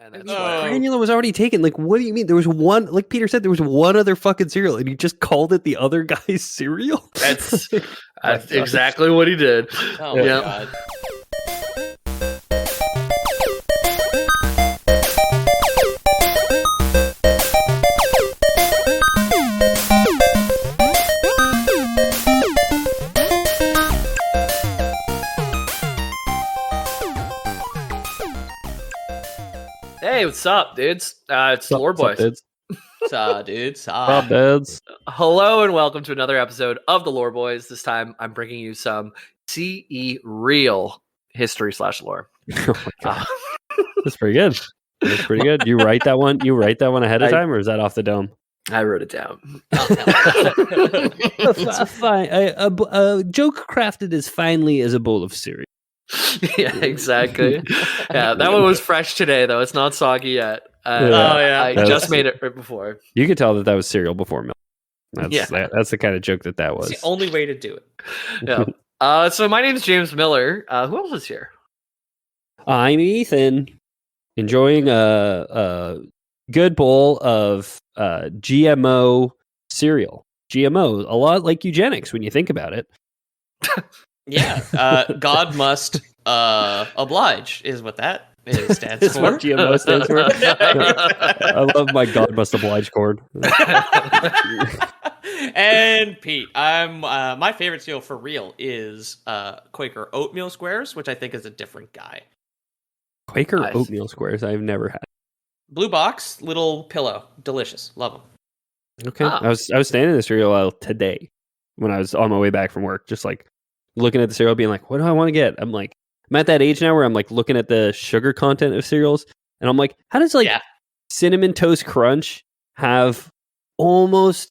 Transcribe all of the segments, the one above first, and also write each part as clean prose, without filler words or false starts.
And that's Granula was already taken. Like, what do you mean? There was one, like Peter said, there was one other fucking cereal, and you just called it the other guy's cereal? That's exactly what he did. Oh my god. Hey, what's up, dudes? It's the Lore Boys. Dudes? Dudes. Up, dudes? Hello and welcome to another episode of the Lore Boys. This time I'm bringing you some CE real history / lore. Oh my god. That's pretty good. That's pretty good. You write that one ahead of time, or is that off the dome? I wrote it down. Fine. A joke crafted as finely as a bowl of cereal. Yeah, exactly. Yeah, that one was fresh today, though. It's not soggy yet. I just made it right before. You could tell that was cereal before milk. That's the kind of joke that was. It's the only way to do it. Yeah. So my name is James Miller. Who else is here? I'm Ethan, enjoying a good bowl of GMO cereal. GMO, a lot like eugenics when you think about it. Yeah. God must oblige is what that stands That's for. what GMO stands for. I love my God must oblige cord. And Pete, my favorite cereal for real is Quaker oatmeal squares, which I think is a different guy. Quaker oatmeal squares, I've never had. Blue box, little pillow, delicious, love them. Okay, I was standing in the cereal aisle today when I was on my way back from work, just like looking at the cereal, being like, "What do I want to get?" I'm at that age now where I'm like looking at the sugar content of cereals, and I'm like, how does Cinnamon Toast Crunch have almost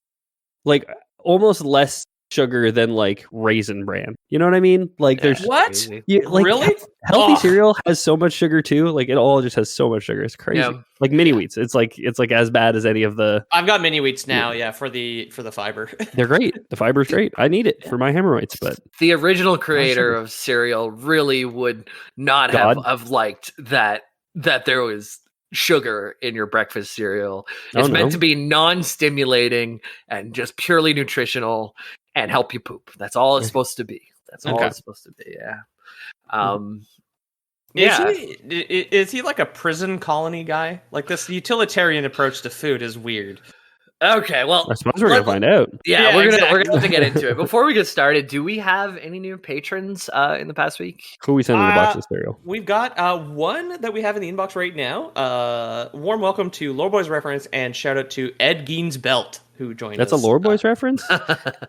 less sugar than like Raisin Bran? You know what I mean? Like, there's what? Really? Healthy cereal has so much sugar too. Like, it all just has so much sugar. It's crazy. Yeah. Like mini wheats. It's like as bad as any of the. I've got mini wheats now. Yeah, for the fiber. They're great. The fiber's great. I need it for my hemorrhoids. But the original creator of cereal really would not have liked that there was sugar in your breakfast cereal. It's meant to be non-stimulating and just purely nutritional and help you poop. That's all it's supposed to be. That's all it's supposed to be. Yeah. Is he like a prison colony guy? Like, this utilitarian approach to food is weird. Okay, well, I suppose we're gonna find out. Yeah, we're gonna have to get into it. Before we get started, do we have any new patrons in the past week? Who we sending the box of cereal? We've got one that we have in the inbox right now. Warm welcome to Lore Boys reference, and shout out to Ed Gein's Belt, who joined us. That's a Lore Boys reference?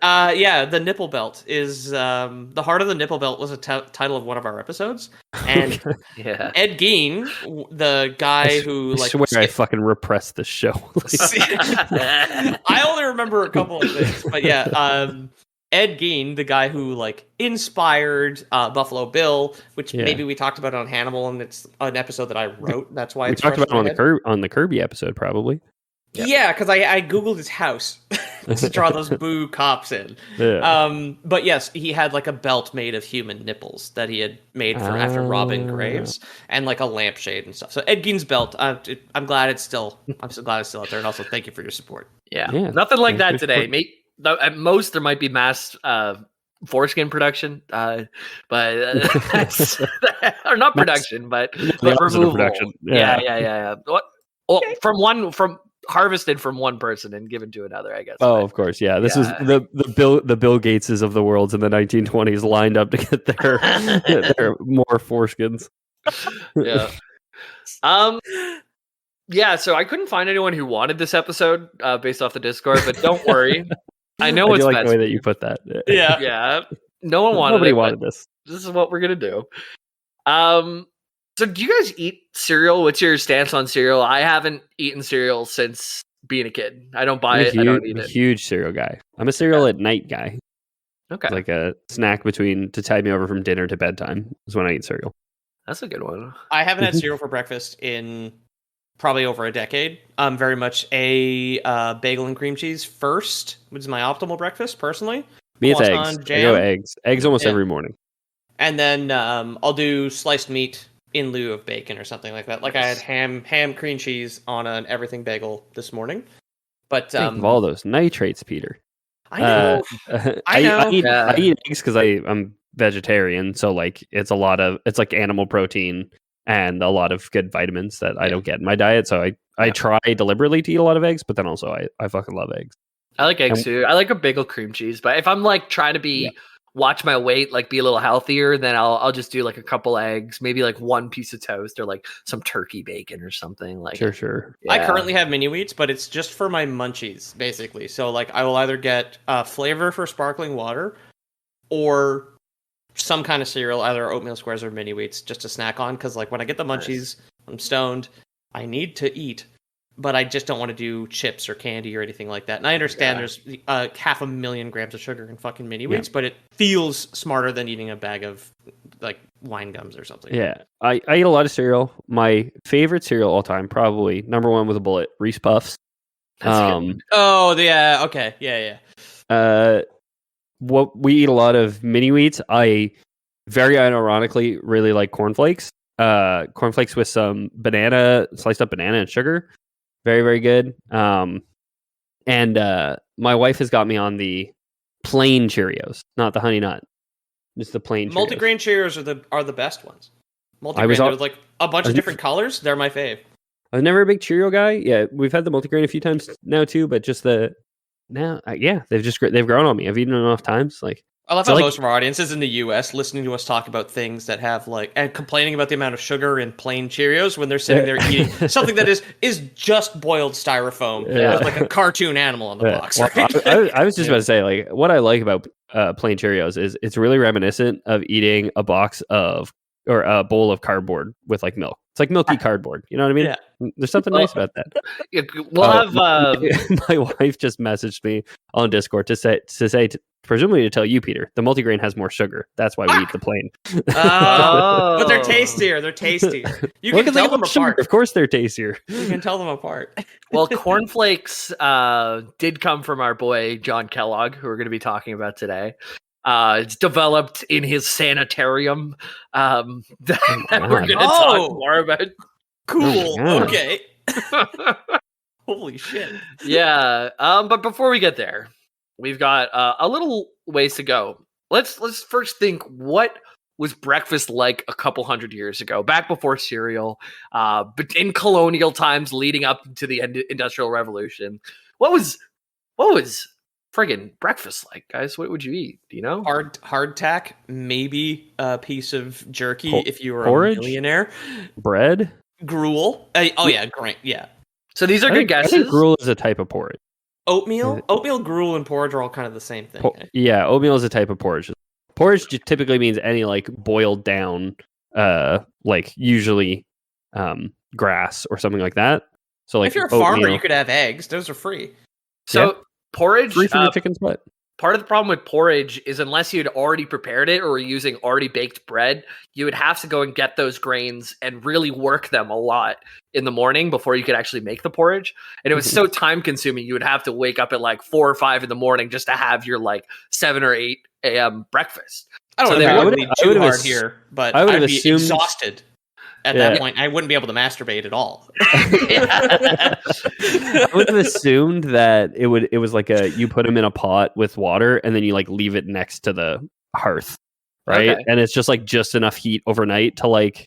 Yeah, the nipple belt is the heart of the nipple belt was a title of one of our episodes, and Ed Gein, the guy who I swear I fucking repressed this show. I only remember a couple of things, but yeah, Ed Gein, the guy who inspired Buffalo Bill, which maybe we talked about on Hannibal, and it's an episode that I wrote. That's why we talked about it on the Kirby episode, probably. Yeah, because I googled his house to draw those boo cops in. Yeah. But yes, he had a belt made of human nipples that he had made after robbing graves, and a lampshade and stuff. So Ed Gein's Belt, I'm glad it's still out there, and also thank you for your support. Yeah. Nothing like that today. At most there might be mass foreskin production, but or not production, but removal. Production. Yeah. What? Well, from harvested from one person and given to another, I guess. Oh, of course, yeah. This is the Bill Gateses of the world in the 1920s lined up to get their more foreskins. Yeah. Yeah. So I couldn't find anyone who wanted this episode based off the Discord, but don't worry. I know what's like best. the way that you put that. Yeah. No one wanted Nobody it. wanted this. This is what we're gonna do. So do you guys eat cereal? What's your stance on cereal? I haven't eaten cereal since being a kid. I don't buy it. I don't eat it. Huge cereal guy. I'm a cereal at night guy. Okay. Like a snack to tide me over from dinner to bedtime is when I eat cereal. That's a good one. I haven't had cereal for breakfast in probably over a decade. I'm very much a bagel and cream cheese first, which is my optimal breakfast personally. Me, it's eggs. I go eggs. Eggs almost every morning. And then I'll do sliced meat in lieu of bacon or something like that. Like I had ham, cream cheese on an everything bagel this morning. But think of all those nitrates, Peter. I know. I know. I eat eggs because I'm vegetarian, so like it's like animal protein and a lot of good vitamins that I don't get in my diet. So I try deliberately to eat a lot of eggs, but then also I fucking love eggs. I like eggs too. I like a bagel cream cheese, but if I'm like trying to watch my weight, like be a little healthier, then I'll just do like a couple eggs, maybe like one piece of toast or like some turkey bacon or something. Like sure. Yeah. I currently have mini wheats, but it's just for my munchies, basically. So like I will either get flavor for sparkling water or some kind of cereal, either oatmeal squares or mini wheats, just to snack on. Because like when I get the munchies, I'm stoned. I need to eat, but I just don't want to do chips or candy or anything like that. And I understand there's 500,000 grams of sugar in fucking mini wheats, but it feels smarter than eating a bag of like wine gums or something. Yeah, I eat a lot of cereal. My favorite cereal all time, probably number one with a bullet, Reese Puffs. Oh yeah, okay, yeah. What we eat a lot of mini wheats. I very unironically really like cornflakes. Cornflakes with some sliced up banana and sugar. Very, very good. And my wife has got me on the plain Cheerios, not the honey nut. Just the plain Cheerios. Multigrain Cheerios are the best ones. Multigrain, there's like a bunch of different colors. They're my fave. I was never a big Cheerio guy. Yeah, we've had the multigrain a few times now too, but just they've grown on me. I've eaten them enough times. Like I love how most of our audiences in the U.S. listening to us talk about things that have and complaining about the amount of sugar in plain Cheerios when they're sitting there eating something that is just boiled styrofoam with like a cartoon animal on the box. Right? Well, I was just about to say, like, what I like about plain Cheerios is it's really reminiscent of eating a box of or a bowl of cardboard with like milk. It's like milky cardboard. You know what I mean? Yeah. There's something nice about that. We'll have my wife just messaged me on Discord to say presumably to tell you, Peter, the multigrain has more sugar. That's why we eat the plain. But they're tastier. You can tell them apart. Of course, they're tastier. You can tell them apart. Well, cornflakes did come from our boy John Kellogg, who we're going to be talking about today. It's developed in his sanitarium that we're going to talk more about. Cool. Okay. Holy shit. Yeah. But before we get there, we've got a little ways to go. Let's first think, what was breakfast like a couple hundred years ago, back before cereal, but in colonial times leading up to the Industrial Revolution? What was friggin' breakfast like, guys? What would you eat? Do you know? Hardtack, maybe a piece of jerky if you were porridge? A millionaire. Bread? Gruel. Great. Yeah. So these are good guesses. I think gruel is a type of porridge. Oatmeal, gruel, and porridge are all kind of the same thing. Yeah, oatmeal is a type of porridge. Porridge typically means any like boiled down, like usually grass or something like that. So like if you're a farmer, you could have eggs. Those are free. So porridge, free from your chicken's butt. Part of the problem with porridge is unless you had already prepared it or were using already baked bread, you would have to go and get those grains and really work them a lot in the morning before you could actually make the porridge. And it was so time consuming, you would have to wake up at like 4 or 5 in the morning just to have your like 7 or 8 a.m. breakfast. I don't know if I would be too hard here, but I would be exhausted. At that point, I wouldn't be able to masturbate at all. I would have assumed that it was like you put them in a pot with water and then you like leave it next to the hearth, right? Okay. And it's just enough heat overnight to like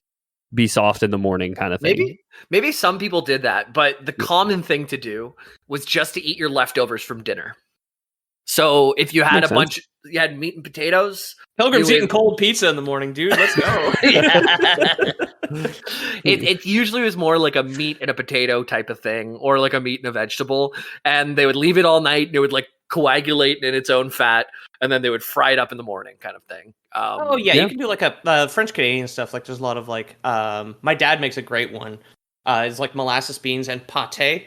be soft in the morning kind of thing. Maybe some people did that, but the common thing to do was just to eat your leftovers from dinner. So if you had you had meat and potatoes. Pilgrim's eating cold pizza in the morning, dude. Let's go. It usually was more like a meat and a potato type of thing, or like a meat and a vegetable. And they would leave it all night and it would like coagulate in its own fat. And then they would fry it up in the morning kind of thing. You can do like a French Canadian stuff. Like there's a lot of like, my dad makes a great one. It's like molasses beans and pâté,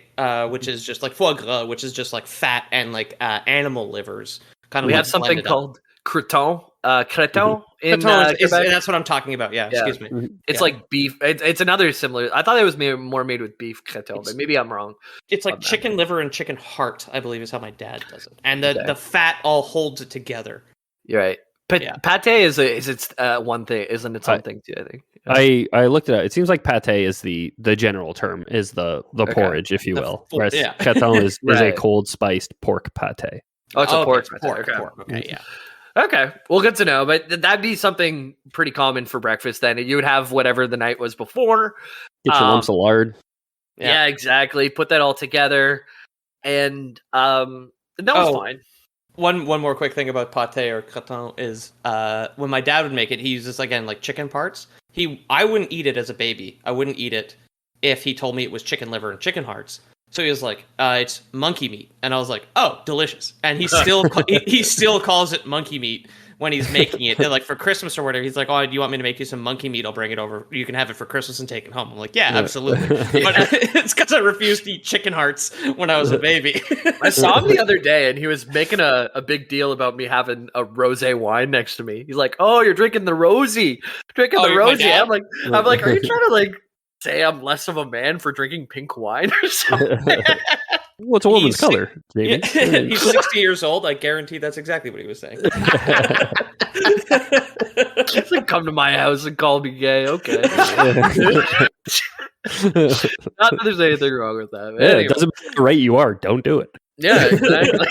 which is just like foie gras, which is just like fat and like animal livers. We have something called creton. Creton in that's what I'm talking about. Yeah, excuse me. It's like beef. It's another similar. I thought it was more made with beef creton, but maybe I'm wrong. It's like chicken liver and chicken heart, I believe, is how my dad does it, and the fat all holds it together. You're right. Pate is its one thing, isn't its own thing too? I think. I looked at it. It seems like pate is the general term, is the porridge, if you will. Whereas Creton is a cold spiced pork pate. Oh, it's a pork. Pork. Okay, yeah. Okay, well, good to know. But that'd be something pretty common for breakfast. Then you would have whatever the night was before. Get your lumps of lard. Yeah, exactly. Put that all together, and that was fine. One more quick thing about pate or creton is when my dad would make it, he uses again like chicken parts. I wouldn't eat it as a baby. I wouldn't eat it if he told me it was chicken liver and chicken hearts. So he was like, "It's monkey meat," and I was like, "Oh, delicious!" And he still he still calls it monkey meat when he's making it. And like for Christmas or whatever, he's like, "Oh, do you want me to make you some monkey meat? I'll bring it over. You can have it for Christmas and take it home." I'm like, "Yeah, absolutely." But it's because I refused to eat chicken hearts when I was a baby. I saw him the other day, and he was making a big deal about me having a rosé wine next to me. He's like, "Oh, you're drinking the rosy, drinking the rosy." I'm like, "Are you trying to like say I'm less of a man for drinking pink wine or something?" Well, it's a woman's color, Jamie. He's 60 years old. I guarantee that's exactly what he was saying. He's like, "Come to my house and call me gay." Okay. Not that there's anything wrong with that. Yeah, anyway. It doesn't matter how right you are. Don't do it. Yeah, exactly.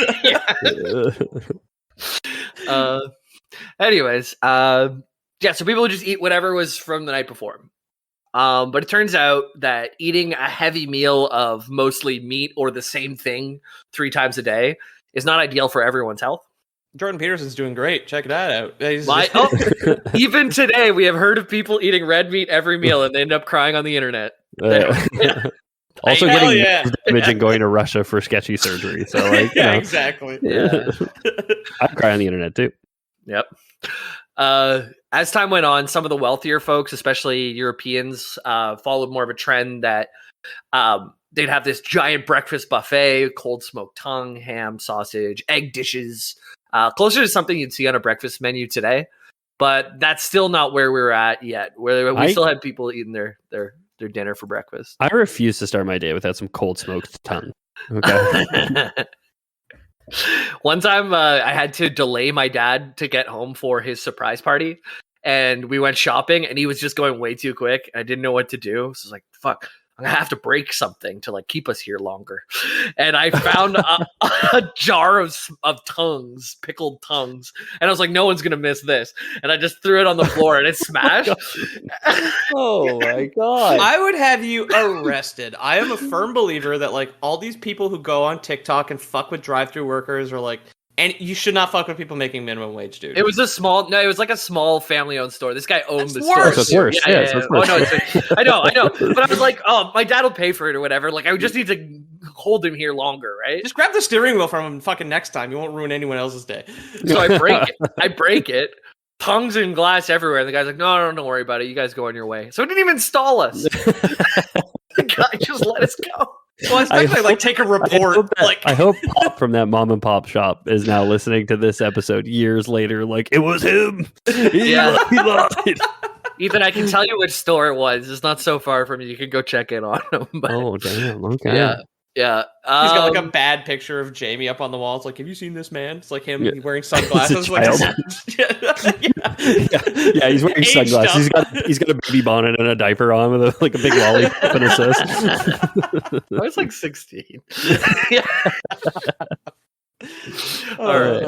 Anyways, so people would just eat whatever was from the night before. But it turns out that eating a heavy meal of mostly meat or the same thing 3 times a day is not ideal for everyone's health. Jordan Peterson's doing great. Check that out. Even today, we have heard of people eating red meat every meal and they end up crying on the internet. Also getting damage and going to Russia for sketchy surgery. So, like, exactly. Yeah. I'd cry on the internet too. Yep. As time went on, some of the wealthier folks, especially Europeans, followed more of a trend that they'd have this giant breakfast buffet, cold smoked tongue, ham, sausage, egg dishes, closer to something you'd see on a breakfast menu today. But that's still not where we're at yet, where we still had people eating their dinner for breakfast. I refuse to start my day without some cold smoked tongue. Okay. One time I had to delay my dad to get home for his surprise party, and we went shopping and he was just going way too quick. I didn't know what to do. So I was like, fuck, I'm gonna have to break something to like keep us here longer. And I found a jar of tongues, pickled tongues, and I was like, no one's gonna miss this. And I just threw it on the floor and it smashed. Oh my god! I would have you arrested. I am a firm believer that like all these people who go on TikTok and fuck with drive-thru workers are like. And you should not fuck with people making minimum wage, dude. It was it was like a small family-owned store. This guy owned the worse. store. That's worse. Yeah. Oh, no, I know. But I was like, oh, my dad will pay for it or whatever. Like, I would just need to hold him here longer, right? Just grab the steering wheel from him fucking next time. You won't ruin anyone else's day. So I break it. Tongues and glass everywhere. And the guy's like, no, don't worry about it. You guys go on your way. So it didn't even stall us. The guy just let us go. Well, especially like take a report. I hope Pop from that mom and pop shop is now listening to this episode years later. Like, it was him. He lied. Ethan, I can tell you which store it was. It's not so far from you. You can go check in on him. But, oh, damn. Okay. Yeah. He's got like a bad picture of Jamie up on the wall. It's like, have you seen this man? It's like him wearing sunglasses. Yeah, he's wearing sunglasses. He's got a baby bonnet and a diaper on with a big lollipop and a sis. I was like 16. Yeah. All right.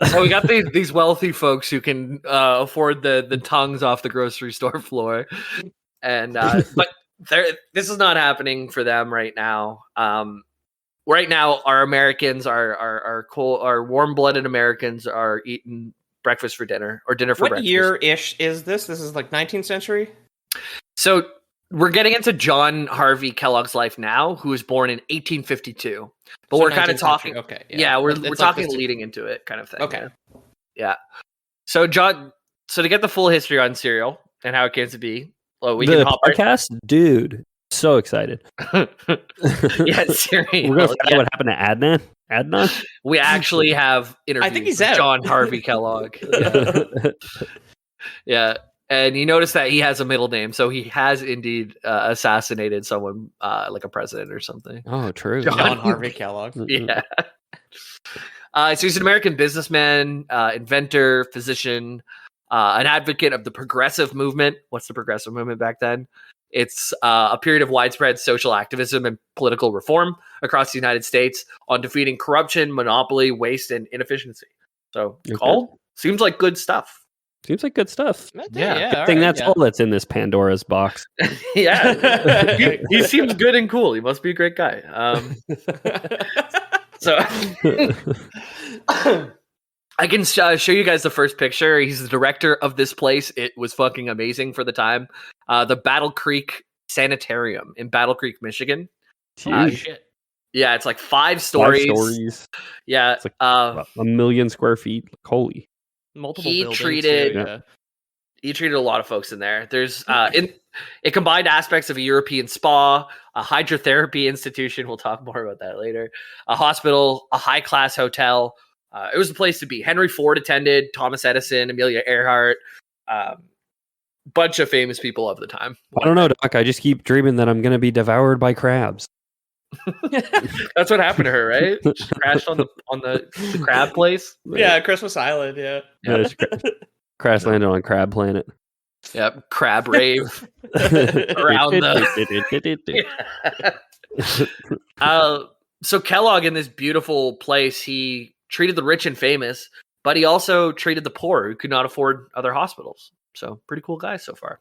So we got these wealthy folks who can afford the tongues off the grocery store floor, and but this is not happening for them right now. Right now, our Americans, our warm-blooded Americans, are eating breakfast for dinner or dinner for breakfast. What year-ish is this? This is like 19th century. So we're getting into John Harvey Kellogg's life now, who was born in 1852. But we're kind of talking. Okay. Yeah, we're talking leading into it, kind of thing. Okay. Yeah. So to get the full history on cereal and how it came to be, well, we the can hop podcast, dude. So excited. Yeah, cereal. We're gonna find out what happened to Adnan. We actually have interviews. I think he's with out. John Harvey Kellogg. Yeah. And you notice that he has a middle name, so he has indeed assassinated someone, like a president or something. Oh, true. John Harvey Kellogg. Yeah. So he's an American businessman, inventor, physician, an advocate of the progressive movement. What's the progressive movement back then? It's a period of widespread social activism and political reform across the United States on defeating corruption, monopoly, waste, and inefficiency. So, Cole, seems like good stuff. Seems like good stuff. Yeah. I think that's all that's in this Pandora's box. Yeah. he seems good and cool. He must be a great guy. So I can show you guys the first picture. He's the director of this place. It was fucking amazing for the time. The Battle Creek Sanitarium in Battle Creek, Michigan. Shit. Yeah, it's like 5 stories. 5 stories. Yeah. It's like 1 million square feet. Holy. Multiple he buildings. He treated a lot of folks in there. There's it combined aspects of a European spa, a hydrotherapy institution. We'll talk more about that later. A hospital, a high-class hotel. It was a place to be. Henry Ford attended, Thomas Edison, Amelia Earhart, bunch of famous people of the time. I don't know, Doc. I just keep dreaming that I'm going to be devoured by crabs. That's what happened to her, right? She crashed on the crab place. Yeah, Christmas Island. Yeah. Crash landed on Crab Planet. Yep, crab rave around the. So Kellogg, in this beautiful place, he treated the rich and famous, but he also treated the poor who could not afford other hospitals. So pretty cool guy so far.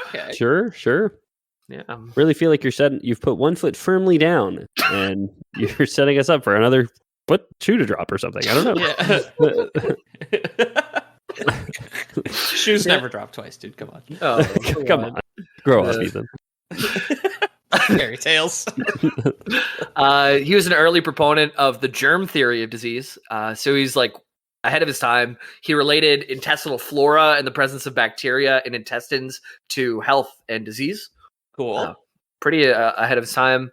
Okay. Sure. Yeah. Really feel like you've put one foot firmly down and you're setting us up for another shoe to drop or something. I don't know. Yeah. Shoes never drop twice, dude. Come on. Oh, come on. Grow up, Ethan. Fairy tales. He was an early proponent of the germ theory of disease. So he's like ahead of his time. He related intestinal flora and the presence of bacteria in intestines to health and disease. Cool. Pretty ahead of his time.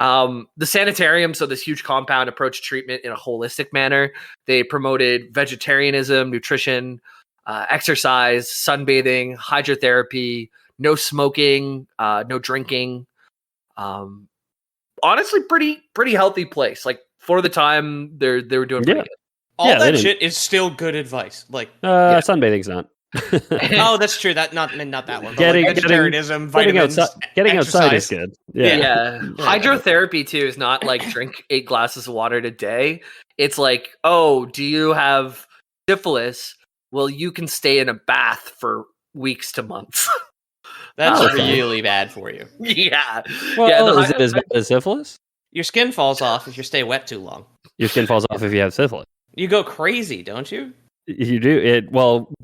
The sanitarium, so this huge compound, approached treatment in a holistic manner. They promoted vegetarianism, nutrition, exercise, sunbathing, hydrotherapy, no smoking, no drinking. Honestly, pretty healthy place. Like for the time, they were doing pretty good. All that shit is still good advice. Like sunbathing's not. Oh, that's true. Not that one. Getting vegetarianism, vitamins, getting outside is good. Yeah. Hydrotherapy too is not like drink 8 glasses of water a day. It's like, oh, do you have syphilis? Well, you can stay in a bath for weeks to months. That's really bad for you. Yeah. Well, is it as bad as syphilis? Your skin falls off if you stay wet too long. Your skin falls off if you have syphilis. You go crazy, don't you? You do.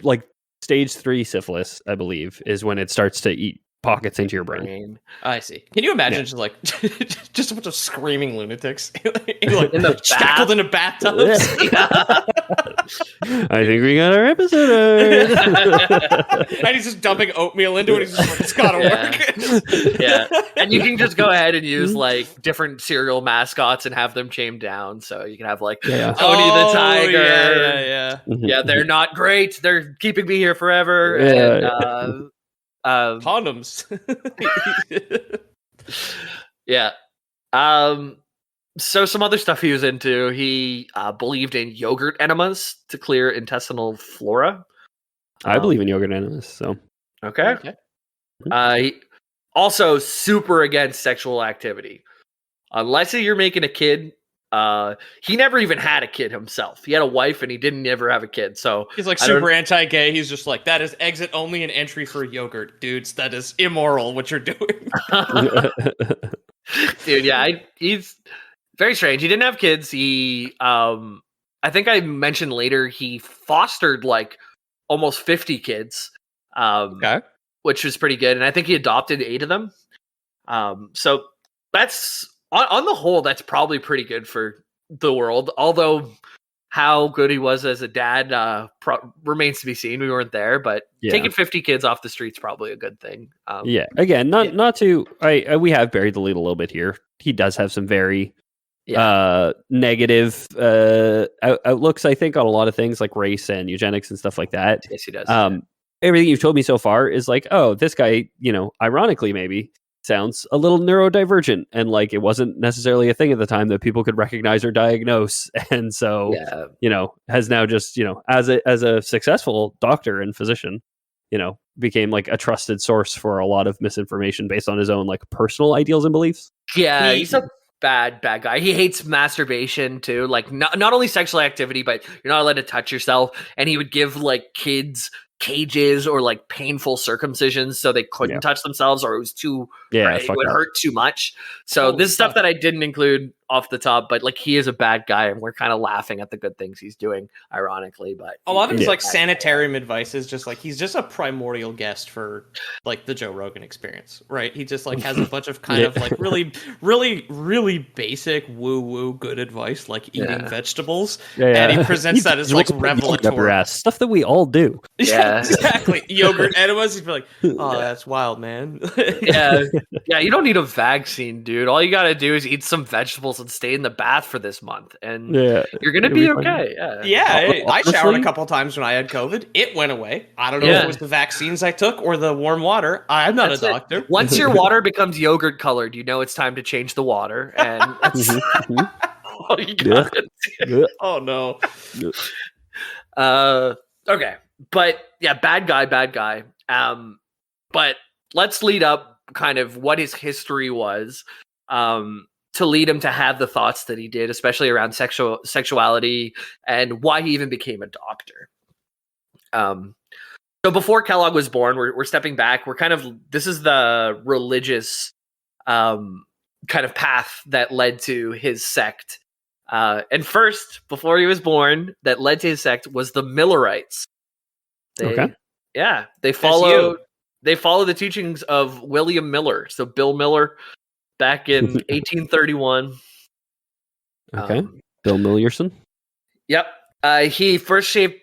Like stage 3 syphilis, I believe, is when it starts to eat pockets into your brain. I see. Can you imagine just a bunch of screaming lunatics shackled in a bathtub? I think we got our episode. And he's just dumping oatmeal into it. He's just like, it's gotta work. Yeah. And you can just go ahead and use like different cereal mascots and have them chained down. So you can have like Tony the Tiger. Yeah, they're not great. They're keeping me here forever. And, condoms. Yeah. So some other stuff he was into. He believed in yogurt enemas to clear intestinal flora. I believe in yogurt enemas. So okay. He also super against sexual activity. Unless you're making a kid. He never even had a kid himself. He had a wife and he didn't ever have a kid. So he's like super anti-gay. He's just like, that is exit only and entry for yogurt, dudes. That is immoral what you're doing. Dude, yeah, he's very strange. He didn't have kids. He I think I mentioned later he fostered like almost 50 kids. Which was pretty good. And I think he adopted 8 of them. So that's on the whole, that's probably pretty good for the world. Although how good he was as a dad remains to be seen. We weren't there, but taking 50 kids off the street's probably a good thing. Again, not to. We have buried the lead a little bit here. He does have some very negative outlooks, I think, on a lot of things like race and eugenics and stuff like that. Yes, he does. Everything you've told me so far is like, oh, this guy, ironically, maybe sounds a little neurodivergent, and like it wasn't necessarily a thing at the time that people could recognize or diagnose, and so has now just as a successful doctor and physician, became like a trusted source for a lot of misinformation based on his own like personal ideals and beliefs. Yeah, he's a bad guy. He hates masturbation too, like not only sexual activity, but you're not allowed to touch yourself, and he would give like kids cages or like painful circumcisions so they couldn't touch themselves, or it was too it would hurt too much. So this is stuff that I didn't include off the top, but like he is a bad guy, and we're kind of laughing at the good things he's doing, ironically. But a lot of his like sanitarium advice is just like he's just a primordial guest for like the Joe Rogan Experience, right? He just like has a bunch of kind of like really basic woo good advice, like eating vegetables, and he presents that as like revelatory stuff that we all do. Exactly. Yogurt enemas. He'd be like, "Oh, that's wild, man." Yeah. You don't need a vaccine, dude. All you got to do is eat some vegetables and stay in the bath for this month, and you're gonna be okay. I showered a couple times when I had COVID. It went away. I don't know if it was the vaccines I took or the warm water. I'm not a doctor. Once your water becomes yogurt colored, it's time to change the water, and that's all you got. Oh no. Okay. But yeah, bad guy. But let's lead up kind of what his history was, to lead him to have the thoughts that he did, especially around sexuality and why he even became a doctor. So before Kellogg was born, we're stepping back. This is the religious kind of path that led to his sect. And first, before he was born, that led to his sect was the Millerites. They follow the teachings of William Miller. So Bill Miller, back in 1831. Bill Millerson. Yep. He first shaved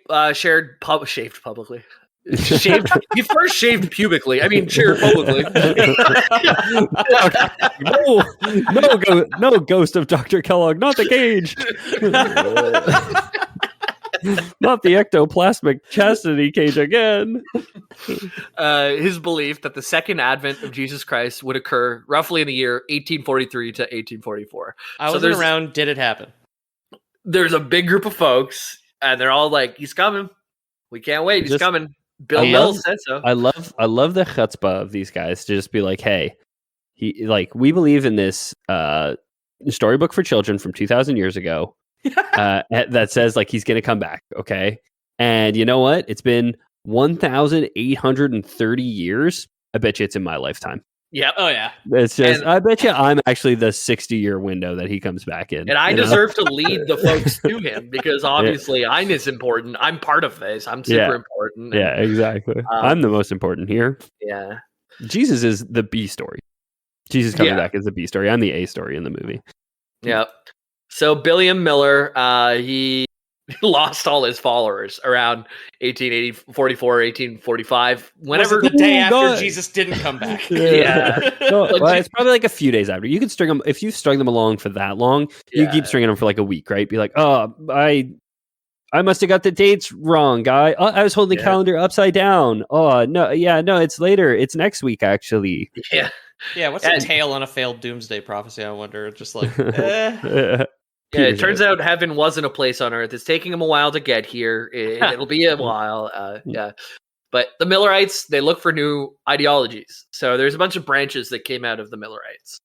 publicly. He first shaved pubically. I mean, shared publicly. No ghost of Dr. Kellogg, not the cage. Not the ectoplasmic chastity cage again. His belief that the second advent of Jesus Christ would occur roughly in the year 1843 to 1844. I wasn't around. Did it happen? There's a big group of folks, and they're all like, "He's coming. We can't wait. He's coming." Bill Mills said so. I love the chutzpah of these guys to just be like, "Hey, we believe in this storybook for children from 2,000 years ago." That says like he's going to come back, okay? And you know what? It's been 1,830 years. I bet you it's in my lifetime. Yeah. Oh yeah. It's just I bet you I'm actually the 60-year window that he comes back in. And I deserve to lead the folks to him because obviously I'm as important. I'm part of this. I'm super important. Yeah, exactly. I'm the most important here. Yeah. Jesus is the B story. Jesus coming back is the B story. I'm the A story in the movie. Yep. So William Miller, he lost all his followers around 1844, 1845. Whenever the day after Jesus didn't come back. It's probably like a few days after. You can string them if you strung them along for that long. You keep stringing them for like a week, right? Be like, oh, I must have got the dates wrong, guy. Oh, I was holding the calendar upside down. Oh no, it's later. It's next week, actually. Yeah. Yeah, what's the tail on a failed doomsday prophecy? I wonder. Just like, it turns out heaven wasn't a place on earth. It's taking them a while to get here. It'll be a while. But the Millerites, they look for new ideologies. So there's a bunch of branches that came out of the Millerites.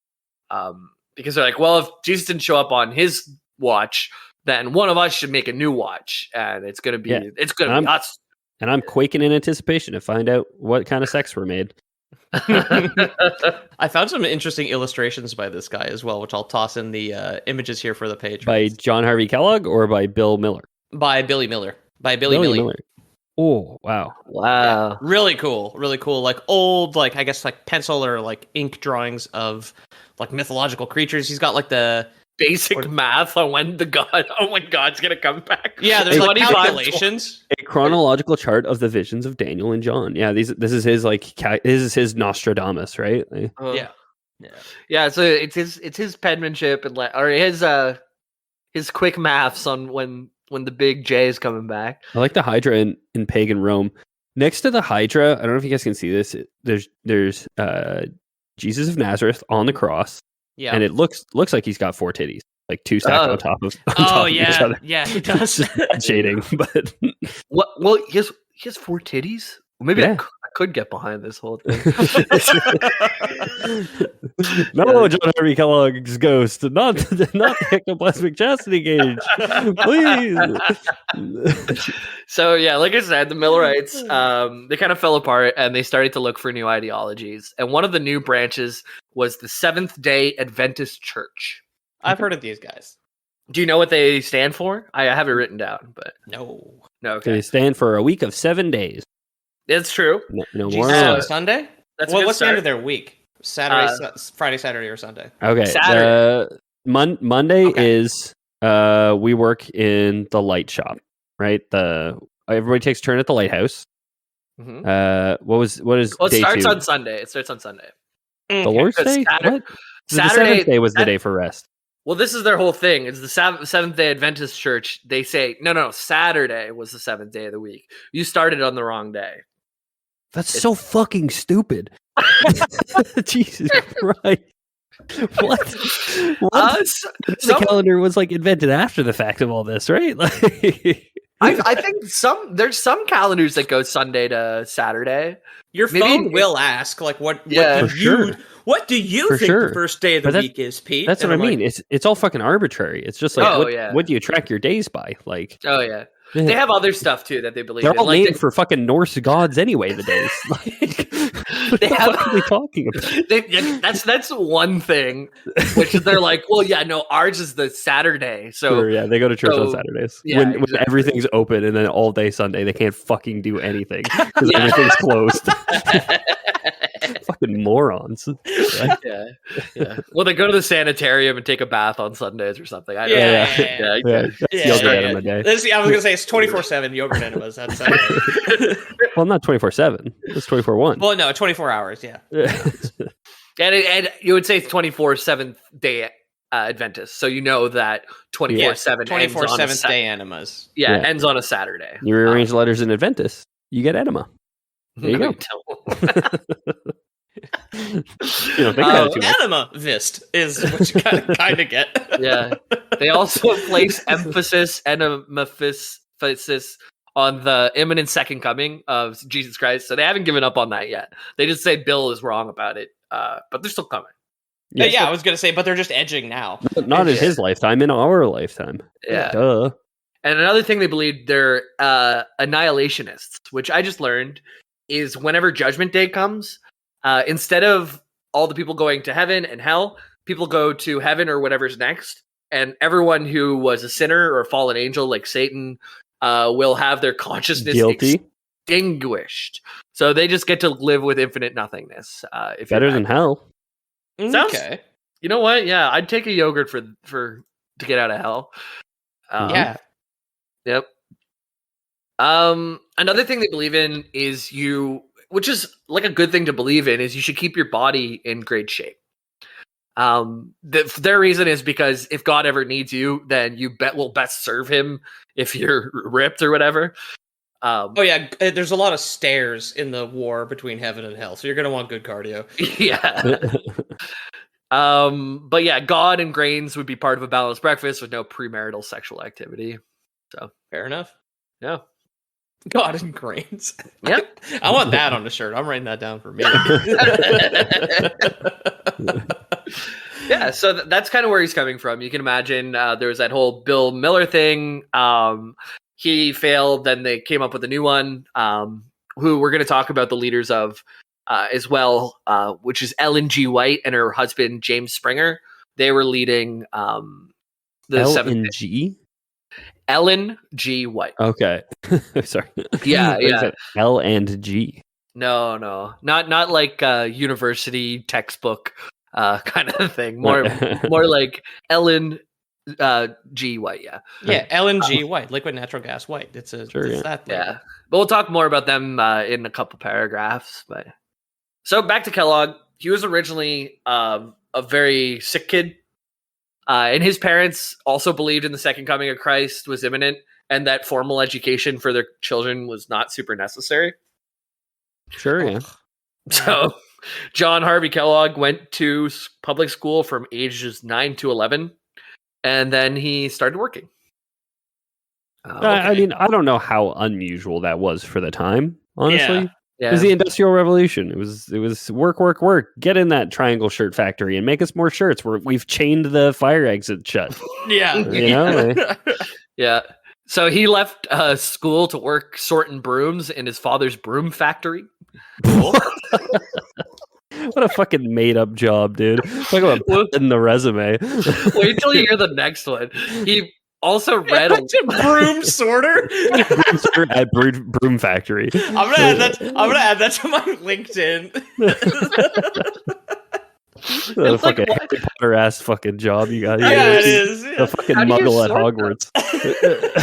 Because they're like, well, if Jesus didn't show up on his watch, then one of us should make a new watch, and it's gonna be be us. And I'm quaking in anticipation to find out what kind of sex were made. I found some interesting illustrations by this guy as well, which I'll toss in the images here for the page. By John Harvey Kellogg or by Bill Miller? By Billy Miller. By Billy Miller. Oh, wow. Wow. Yeah, really cool. Really cool. Like old, like I guess like pencil or like ink drawings of like mythological creatures. He's got like the basic math on when God's gonna come back. Yeah, there's like calculations. A chronological chart of the visions of Daniel and John. Yeah, this is his this is his Nostradamus, right? Yeah. So it's his penmanship and his quick maths on when the big J is coming back. I like the Hydra in pagan Rome. Next to the Hydra, I don't know if you guys can see this. There's Jesus of Nazareth on the cross. Yeah. And it looks like he's got 4 titties, like 2 stacked on top of each other. Yeah, he does. Just shading, but what? Well, he has 4 titties. Well, maybe I could get behind this whole thing. No, John Harvey Kellogg's ghost, not the ectoplasmic chastity gauge, please. So yeah, like I said, the Millerites, they kind of fell apart and they started to look for new ideologies. And one of the new branches was the Seventh-day Adventist Church. I've heard of these guys. Do you know what they stand for? I have it written down, but no. Okay. They stand for a week of 7 days. It's true. No Jesus more. On Sunday? That's what's the end of their week? Saturday, Friday, Saturday, or Sunday? Okay. Saturday. Monday is we work in the light shop, right? Everybody takes a turn at the lighthouse. Mm-hmm. What is it day starts 2? on Sunday. It starts on Sunday. The Lord's Day? What? Saturday, the 7th day was the day for rest. Well, this is their whole thing. It's the Seventh-day Adventist Church. They say, no, Saturday was the 7th day of the week. You started on the wrong day. That's so fucking stupid. Jesus Christ. What? The calendar was like invented after the fact of all this, right? I think there's some calendars that go Sunday to Saturday. Your phone will ask, like, what do you think the first day of the week is, Pete? That's what I mean. It's all fucking arbitrary. It's just like, what do you track your days by? Like, oh yeah. They have other stuff too that they believe they're in. all named for fucking Norse gods anyway. The days, what are they talking about? That's one thing, which is they're like, well, yeah, no, ours is the Saturday. So they go to church on Saturdays when everything's open, and then all day Sunday they can't fucking do anything because everything's closed. Fucking morons. Right? Yeah. Well, they go to the sanitarium and take a bath on Sundays or something. I don't know. Yogurt enema day. I was gonna say it's 24/7 yogurt enemas. That's well, not 24/7. It's 24/1. Well, no, 24 hours. Yeah. And you would say 24/7 day Adventist, so you know that 24/7 24/7 day enemas. Ends on a Saturday. You rearrange letters in Adventist, you get enema. There you go. Enema vist is what you kind of get. Yeah. They also place emphasis on the imminent second coming of Jesus Christ. So they haven't given up on that yet. They just say Bill is wrong about it, but they're still coming. Yeah, I was going to say, but they're just edging now. Not in his lifetime, in our lifetime. Yeah. Duh. And another thing they believe, they're annihilationists, which I just learned is whenever Judgment Day comes, instead of all the people going to heaven and hell, people go to heaven or whatever's next. And everyone who was a sinner or a fallen angel like Satan will have their consciousness extinguished. So they just get to live with infinite nothingness. Better than hell. Sounds, okay. You know what? Yeah, I'd take a yogurt to get out of hell. Yeah. Yep. Another thing they believe in is which is like a good thing to believe in, is you should keep your body in great shape. Their reason is because if God ever needs you, then you will best serve him if you're ripped or whatever. There's a lot of stairs in the war between heaven and hell, so you're gonna want good cardio. Yeah. But yeah, God and grains would be part of a balanced breakfast with no premarital sexual activity. So fair enough. Yeah. God and grains. Yep. I want that on the shirt. I'm writing that down for me. Yeah, so that's kind of where he's coming from. You can imagine there was that whole Bill Miller thing. He failed, then they came up with a new one, who we're going to talk about the leaders of as well, which is Ellen G. White and her husband, James Springer. They were leading the Seventh G? Ellen G. White. Okay. Sorry. Yeah. L and G. No. Not like university textbook kind of thing. More like Ellen G. White, yeah. Yeah, Ellen G. White, liquid natural gas white. It's that thing. Yeah. But we'll talk more about them in a couple paragraphs. But so back to Kellogg. He was originally a very sick kid. And his parents also believed in the second coming of Christ was imminent and that formal education for their children was not super necessary. Sure, yeah. So John Harvey Kellogg went to public school from ages 9 to 11, and then he started working. Okay. I mean, I don't know how unusual that was for the time, honestly. Yeah. It was the Industrial Revolution. It was work. Get in that triangle shirt factory and make us more shirts. We've chained the fire exit shut. Yeah. You know? Yeah. So he left school to work sorting brooms in his father's broom factory. What a fucking made up job, dude. Talk about in the resume. Wait till you hear the next one. He also read a broom sorter at broom factory. I'm gonna add that to my LinkedIn. The fucking Harry Potter ass fucking job you got here. Yeah, it is. Yeah. The fucking muggle at Hogwarts.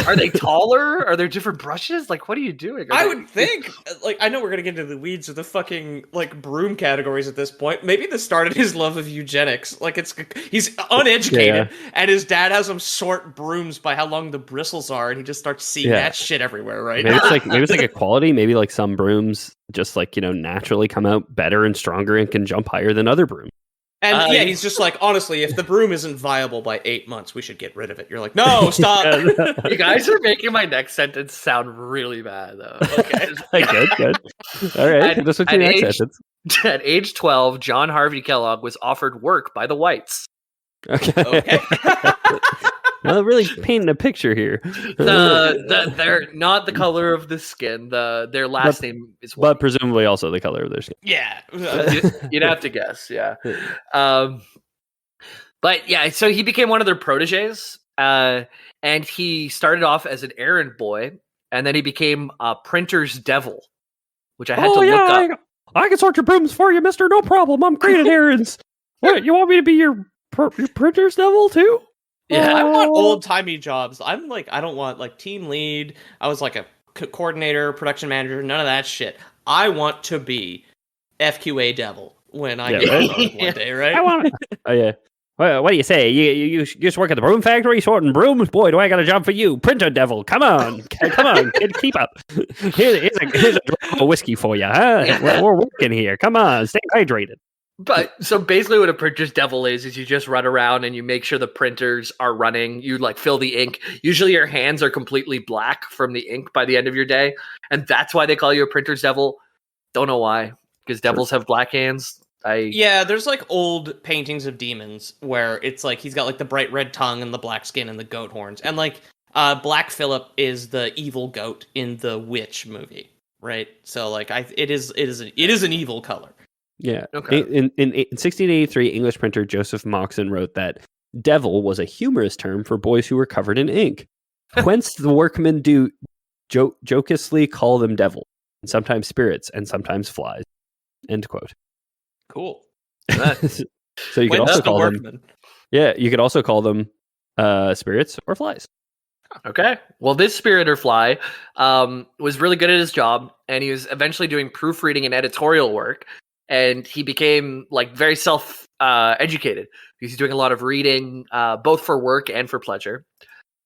Are they taller? Are there different brushes? Like, what are you doing? I would think, like, I know we're gonna get into the weeds of the fucking like broom categories at this point. Maybe this started his love of eugenics. Like, he's uneducated, and his dad has him sort brooms by how long the bristles are, and he just starts seeing that shit everywhere. Right? Maybe it's like equality. Maybe like some brooms just like naturally come out better and stronger and can jump higher than other brooms. And he's just like, honestly, if the broom isn't viable by 8 months, we should get rid of it. You're like, no, stop. You guys are making my next sentence sound really bad, though. Okay. Good. All right. That's what your next sentence. At age 12, John Harvey Kellogg was offered work by the whites. Okay. Well, really painting a picture here. They're not the color of the skin. Their last name is white. But presumably also the color of their skin. Yeah. You'd have to guess, yeah. But yeah, so he became one of their proteges, and he started off as an errand boy, and then he became a printer's devil, which I had to look up. I can sort your brooms for you, mister. No problem. I'm great at errands. What, you want me to be your printer's devil too? Yeah, I want old-timey jobs. I'm like, I don't want like team lead. I was like a coordinator, production manager, none of that shit. I want to be FQA devil when I get one day, right? I want. Oh yeah. Well, what do you say? You just work at the broom factory sorting brooms? Boy, do I got a job for you, printer devil! Come on, kid, keep up. Here's a drop of whiskey for you, huh? Yeah. We're working here. Come on, stay hydrated. But so basically what a printer's devil is you just run around and you make sure the printers are running. You like fill the ink. Usually your hands are completely black from the ink by the end of your day. And that's why they call you a printer's devil. Don't know why. Because devils have black hands. Yeah, there's like old paintings of demons where it's like he's got like the bright red tongue and the black skin and the goat horns. And like Black Phillip is the evil goat in the Witch movie, right? So like it is an evil color. Yeah. Okay. In 1683, English printer Joseph Moxon wrote that devil was a humorous term for boys who were covered in ink. Whence the workmen do jocosely call them devil, and sometimes spirits, and sometimes flies. End quote. Cool. So you could also call them. Yeah, you could also call them spirits or flies. Okay. Well, this spirit or fly was really good at his job, and he was eventually doing proofreading and editorial work. And he became like very self-educated because he's doing a lot of reading, both for work and for pleasure.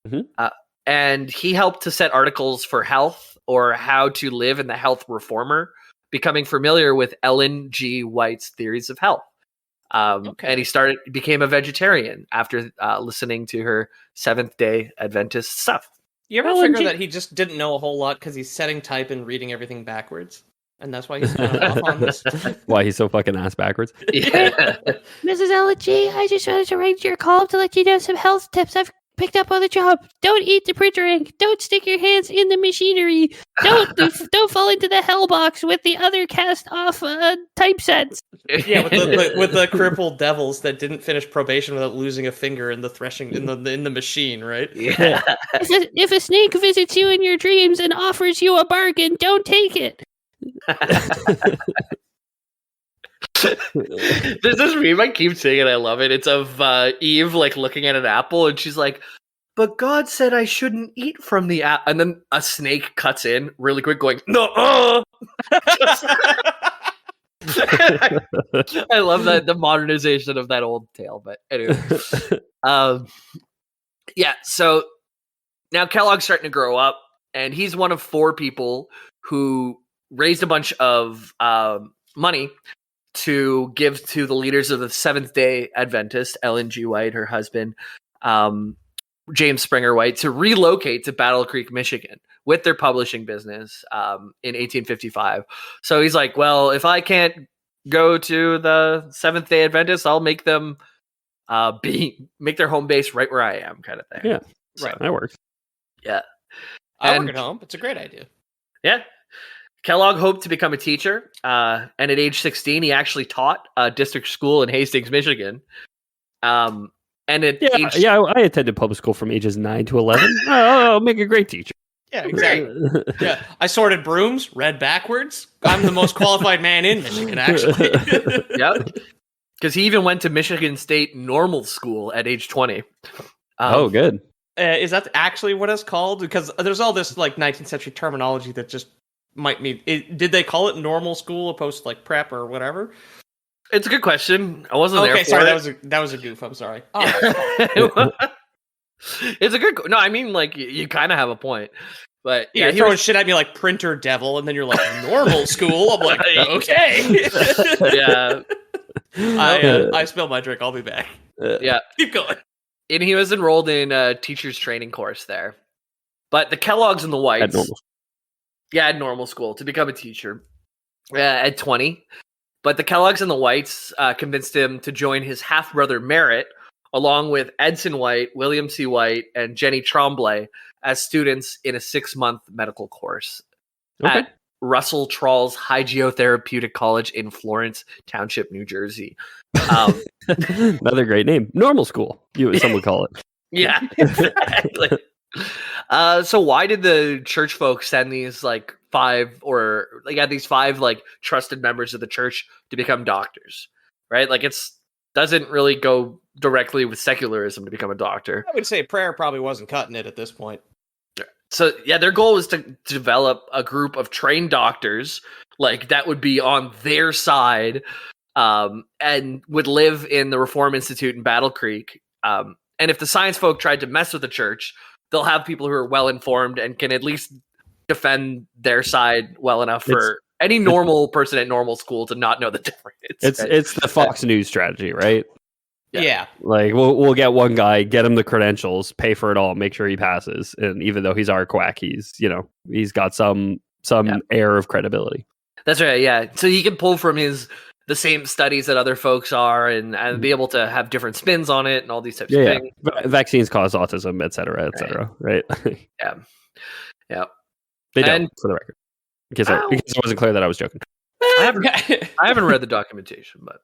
Mm-hmm. And he helped to set articles for Health or How to Live in the Health Reformer, becoming familiar with Ellen G. White's theories of health. And he became a vegetarian after listening to her Seventh-day Adventist stuff. You ever figure that he just didn't know a whole lot because he's setting type and reading everything backwards? And that's why he's kind of off on this. Why he's so fucking ass backwards. Yeah. Mrs. Elegy, I just wanted to write your call to let you know some health tips I've picked up on the job. Don't eat the printer ink. Don't stick your hands in the machinery. Don't fall into the hell box with the other cast off typesets. Yeah, with the crippled devils that didn't finish probation without losing a finger in the threshing in the machine, right? Yeah. If a snake visits you in your dreams and offers you a bargain, don't take it. There's this meme I keep seeing and I love it. It's of Eve like looking at an apple and she's like, but God said I shouldn't eat from the apple. And then a snake cuts in really quick going, no. I love that, the modernization of that old tale. But anyway. Yeah, so now Kellogg's starting to grow up and he's one of 4 people who raised a bunch of money to give to the leaders of the Seventh-day Adventist, Ellen G. White, her husband, James Springer White, to relocate to Battle Creek, Michigan with their publishing business in 1855. So he's like, well, if I can't go to the Seventh-day Adventist, I'll make them make their home base right where I am, kind of thing. Yeah, so, right. That works. Yeah. I work at home. It's a great idea. Yeah. Kellogg hoped to become a teacher, and at age 16, he actually taught a district school in Hastings, Michigan. And I attended public school from ages 9 to 11. I'll make a great teacher. Yeah, exactly. Yeah, I sorted brooms, read backwards. I'm the most qualified man in Michigan, actually. Yep. Because he even went to Michigan State Normal School at age 20. Good. Is that actually what it's called? Because there's all this like 19th century terminology that just might mean. Did they call it normal school opposed to like prep or whatever? It's a good question. I wasn't there for sorry, it. that was a goof. I'm sorry. It's a good. No, I mean, like you kind of have a point, but yeah, you're throwing shit at me like printer devil, and then you're like normal school. I'm like, okay. Yeah. I spilled my drink. I'll be back. Yeah, keep going. And he was enrolled in a teacher's training course there, but the Kellogg's and the Whites, at normal school to become a teacher at 20. But the Kellogg's and the Whites convinced him to join his half-brother Merritt, along with Edson White, William C. White, and Jenny Tremblay as students in a 6-month medical course at Russell Tralls Hygiotherapeutic College in Florence Township, New Jersey. Another great name. Normal school, some would call it. Yeah, exactly. So why did the church folks send these like these five like trusted members of the church to become doctors? Right? Like doesn't really go directly with secularism to become a doctor. I would say prayer probably wasn't cutting it at this point. So yeah, their goal was to develop a group of trained doctors like that would be on their side and would live in the Reform Institute in Battle Creek. And if the science folk tried to mess with the church, they'll have people who are well informed and can at least defend their side well enough for any normal person at normal school to not know the difference. It's the Fox News strategy, right? Yeah. Like we'll get one guy, get him the credentials, pay for it all, make sure he passes, and even though he's our quack, he's got some air of credibility. That's right. Yeah. So he can pull from the same studies that other folks are and be able to have different spins on it and all these types of things. Vaccines cause autism, et cetera, right? Yeah. Yeah. They don't, for the record. Because it wasn't clear that I was joking. I haven't read the documentation, but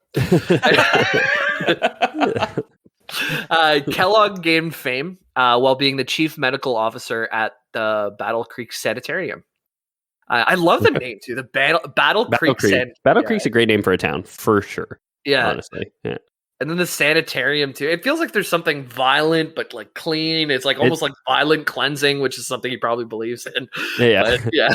Kellogg gained fame while being the chief medical officer at the Battle Creek Sanitarium. I love the name too. The Battle Creek. Battle Creek's a great name for a town, for sure. Yeah, honestly. Yeah. And then the sanitarium too. It feels like there's something violent but like clean. It's like almost like violent cleansing, which is something he probably believes in. Yeah, but, yeah.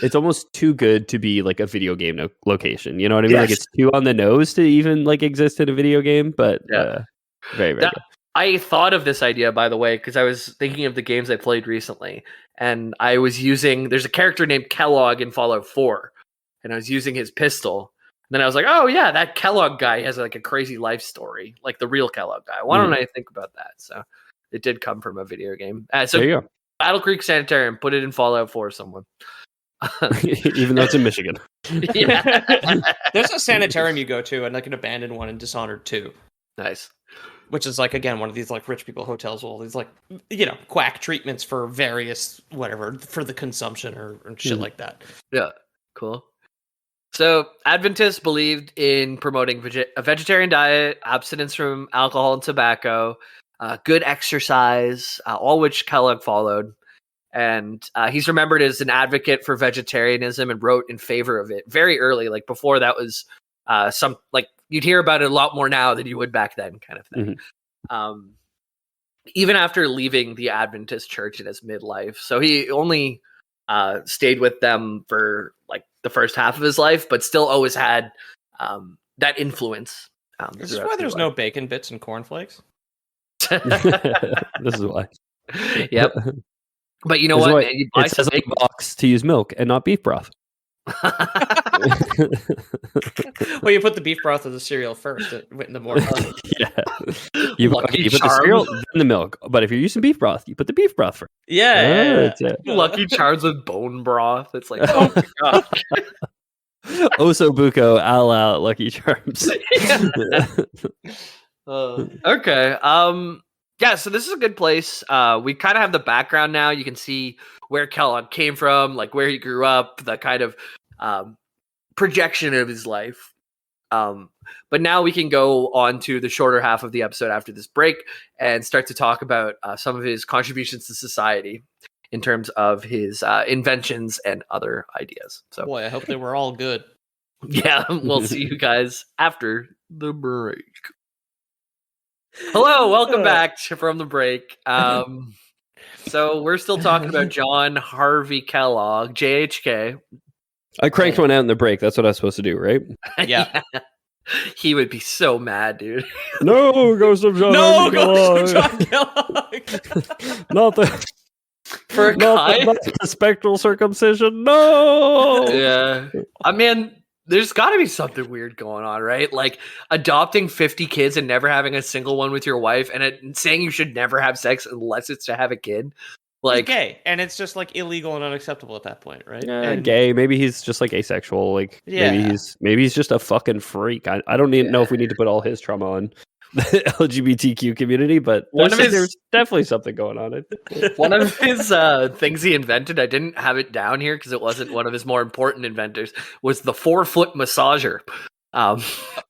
It's almost too good to be like a video game location. You know what I mean? Yes. Like it's too on the nose to even like exist in a video game. But very, very good. I thought of this idea, by the way, because I was thinking of the games I played recently, and I was there's a character named Kellogg in Fallout 4, and I was using his pistol. And then I was like, oh yeah, that Kellogg guy has like a crazy life story, like the real Kellogg guy. Why don't I think about that? So it did come from a video game. So there you go. Battle Creek Sanitarium, put it in Fallout 4, someone. Even though it's in Michigan. Yeah. There's a sanitarium you go to, and like an abandoned one in Dishonored 2. Nice. Which is like, again, one of these like rich people hotels with all these like, quack treatments for various whatever, for the consumption or shit like that. Yeah. Cool. So Adventists believed in promoting a vegetarian diet, abstinence from alcohol and tobacco, good exercise, all which Kellogg followed. And he's remembered as an advocate for vegetarianism and wrote in favor of it very early. Like before that was you'd hear about it a lot more now than you would back then, kind of thing. Mm-hmm. Even after leaving the Adventist church in his midlife. So he only stayed with them for like the first half of his life, but still always had that influence. This is why there's no bacon bits and cornflakes. This is why. Yep. But you know what? Man, you buy it says on the box to use milk and not beef broth. Well, you put the beef broth in the cereal first in the morning. Yeah. You put the cereal, then the milk. But if you're using beef broth, you put the beef broth first. Yeah. Lucky Charms with bone broth. It's like, oh my god. Osobuco a la Lucky Charms. Okay. Yeah, so this is a good place. We kind of have the background now. You can see where Kellogg came from, like where he grew up, the kind of projection of his life. But now we can go on to the shorter half of the episode after this break and start to talk about some of his contributions to society in terms of his inventions and other ideas. So, boy, I hope they were all good. Yeah, we'll see you guys after the break. Hello, welcome back from the break. So we're still talking about John Harvey Kellogg, JHK. I cranked one out in the break. That's what I was supposed to do, right? Yeah. He would be so mad, dude. No, Ghost of John Harvey Kellogg. John Kellogg. Not the for a guy. Not the spectral circumcision. No. Yeah. I mean, there's got to be something weird going on, right? Like adopting 50 kids and never having a single one with your wife, and saying you should never have sex unless it's to have a kid. Like, he's gay, and it's just like illegal and unacceptable at that point, right? And gay. Maybe he's just like asexual. Like, maybe he's just a fucking freak. I don't even know if we need to put all his trauma on the LGBTQ community, but there's definitely something going on. One of his things he invented, I didn't have it down here because it wasn't one of his more important inventors, was the 4-foot massager.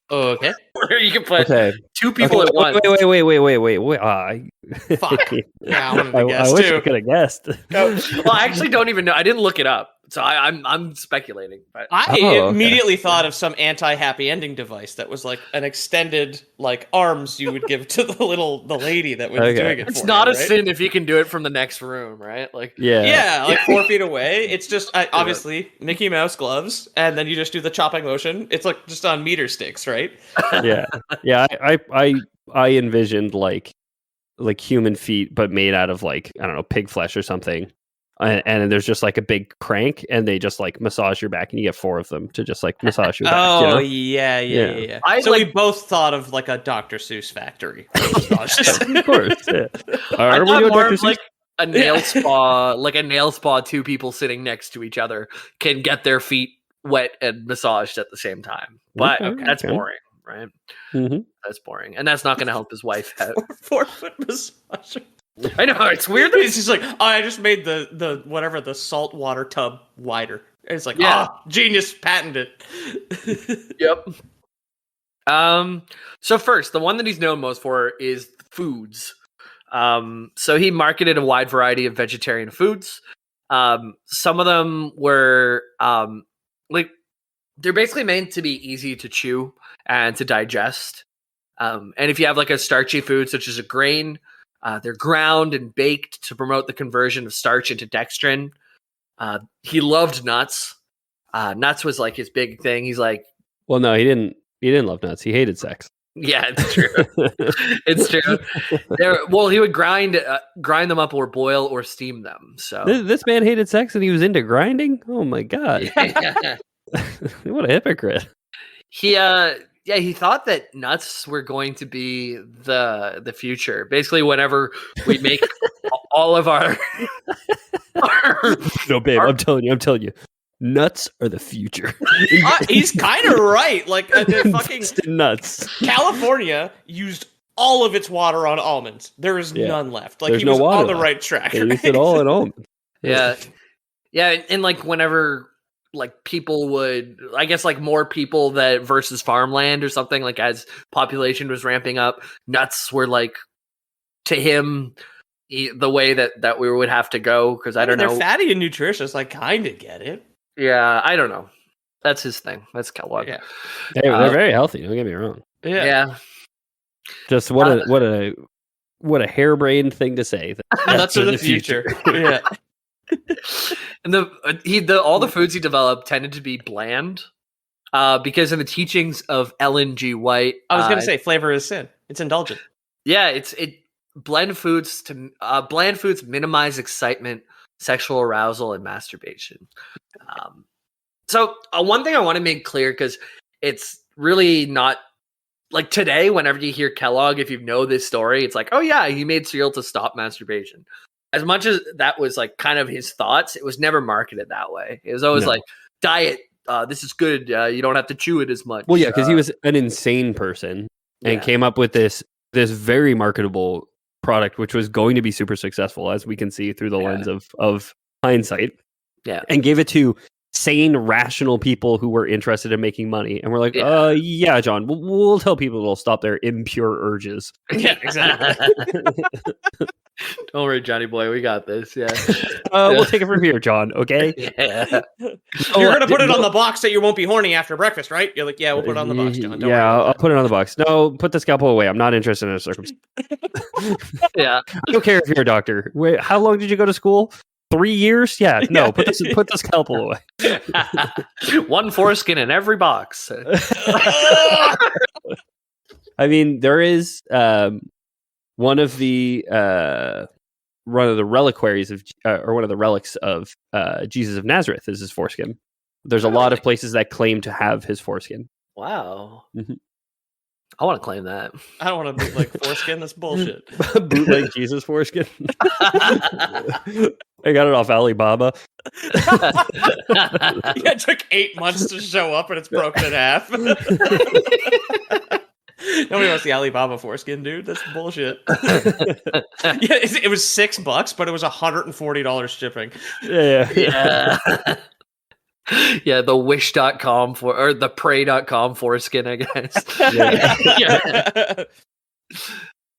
Okay. Where you can put two people at once. Wait. Fuck. Yeah, I wish I could have guessed. Well, I actually don't even know. I didn't look it up. So I'm speculating. But. I immediately thought of some anti-happy ending device that was like an extended like arms you would give to the lady that was doing it. It's not a sin if you can do it from the next room, right? Like like 4 feet away. It's just obviously Mickey Mouse gloves, and then you just do the chopping motion. It's like just on meter sticks, right? Yeah. I envisioned like human feet, but made out of like, I don't know, pig flesh or something. And there's just like a big crank, and they just like massage your back, and you get 4 of them to just like massage your back. Oh, yeah. We both thought of like a Dr. Seuss factory. Of course. Yeah. I thought more of like a nail spa, two people sitting next to each other can get their feet wet and massaged at the same time. But that's boring, right? Mm-hmm. That's boring, and that's not going to help his wife out. 4-foot massager. I know, it's weird. It's just like, I just made the salt water tub wider. And it's like, genius, patented it. Yep. So first, the one that he's known most for is foods. So he marketed a wide variety of vegetarian foods. Some of them were like they're basically meant to be easy to chew and to digest. And if you have like a starchy food such as a grain, they're ground and baked to promote the conversion of starch into dextrin. He loved nuts. Nuts was like his big thing. He's like, well, no, he didn't love nuts. He hated sex. Yeah, it's true. It's true. He would grind them up or boil or steam them. So this man hated sex and he was into grinding. Oh my god! Yeah. What a hypocrite. He thought that nuts were going to be the future. Basically, whenever we make all of our no, babe, I'm telling you, nuts are the future. He's kind of right. Like fucking nuts. California used all of its water on almonds. There is none left. Like, there's he was no on the right track. They used it all in almonds. Yeah, and like whenever. Like people would, I guess, like more people that versus farmland or something, like as population was ramping up, nuts were like to him the way that we would have to go. Because I don't know, they're fatty and nutritious. I kind of get it. Yeah, I don't know. That's his thing. That's Kellogg. Yeah, they're very healthy. Don't get me wrong. Yeah. Just what a harebrained thing to say. Nuts are the future. Yeah. And all the foods he developed tended to be bland, because in the teachings of Ellen G. White, I was going to say flavor is sin. It's indulgent. Yeah, bland foods minimize excitement, sexual arousal, and masturbation. So one thing I want to make clear, because it's really not like today, whenever you hear Kellogg, if you know this story, it's like, oh yeah, he made cereal to stop masturbation. As much as that was like kind of his thoughts, it was never marketed that way. It was always like, diet, this is good. You don't have to chew it as much. Well, yeah, because he was an insane person and came up with this very marketable product, which was going to be super successful, as we can see through the lens of hindsight. Yeah. And gave it to sane, rational people who were interested in making money. And we're like, yeah, John, we'll tell people to stop their impure urges. Yeah, exactly. Don't worry, Johnny boy, we got this. Yeah. We'll take it from here, John. Okay. Yeah. You're gonna put it on the box that you won't be horny after breakfast, right? You're like, yeah, we'll put it on the box, John. Don't worry I'll put it on the box. No, put the scalpel away. I'm not interested in a circumstance. Yeah. I don't care if you're a doctor. Wait, how long did you go to school? 3 years? Yeah. No, put the scalpel away. One foreskin in every box. I mean, there is one of the reliquaries of, or one of the relics of Jesus of Nazareth is his foreskin. There's a lot of places that claim to have his foreskin. Wow. Mm-hmm. I want to claim that. I don't want to bootleg foreskin. That's bullshit. Bootleg Jesus foreskin. I got it off Alibaba. It took 8 months to show up and it's broken in half. Nobody wants the Alibaba foreskin, dude. That's bullshit. It was $6, but it was $140 shipping. Yeah. Yeah, the wish.com or the pray.com foreskin, I guess. Yeah.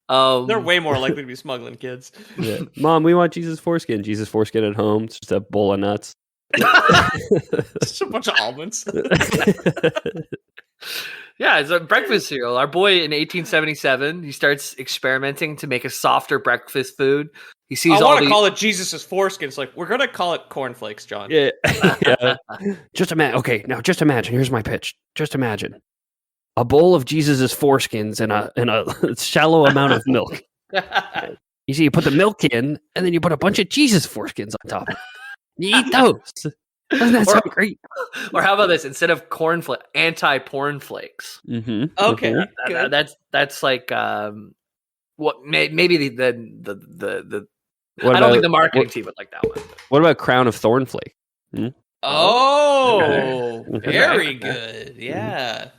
They're way more likely to be smuggling kids. Yeah. Mom, we want Jesus foreskin. Jesus foreskin at home. It's just a bowl of nuts. Just a bunch of almonds. Yeah, it's a breakfast cereal. Our boy in 1877, he starts experimenting to make a softer breakfast food. He sees I want to call it Jesus' foreskin. It's like, we're going to call it cornflakes, John. Yeah. Yeah. Just imagine. Here's my pitch. Just imagine a bowl of Jesus's foreskins and a shallow amount of milk. You see, you put the milk in, and then you put a bunch of Jesus foreskins on top. You eat those. Doesn't that sound great? Or how about this? Instead of cornflakes, anti-porn flakes. Mm-hmm. Okay, that's like what maybe the What I don't think the marketing team would like that one. What about Crown of Thornflake? Oh, very good. Yeah.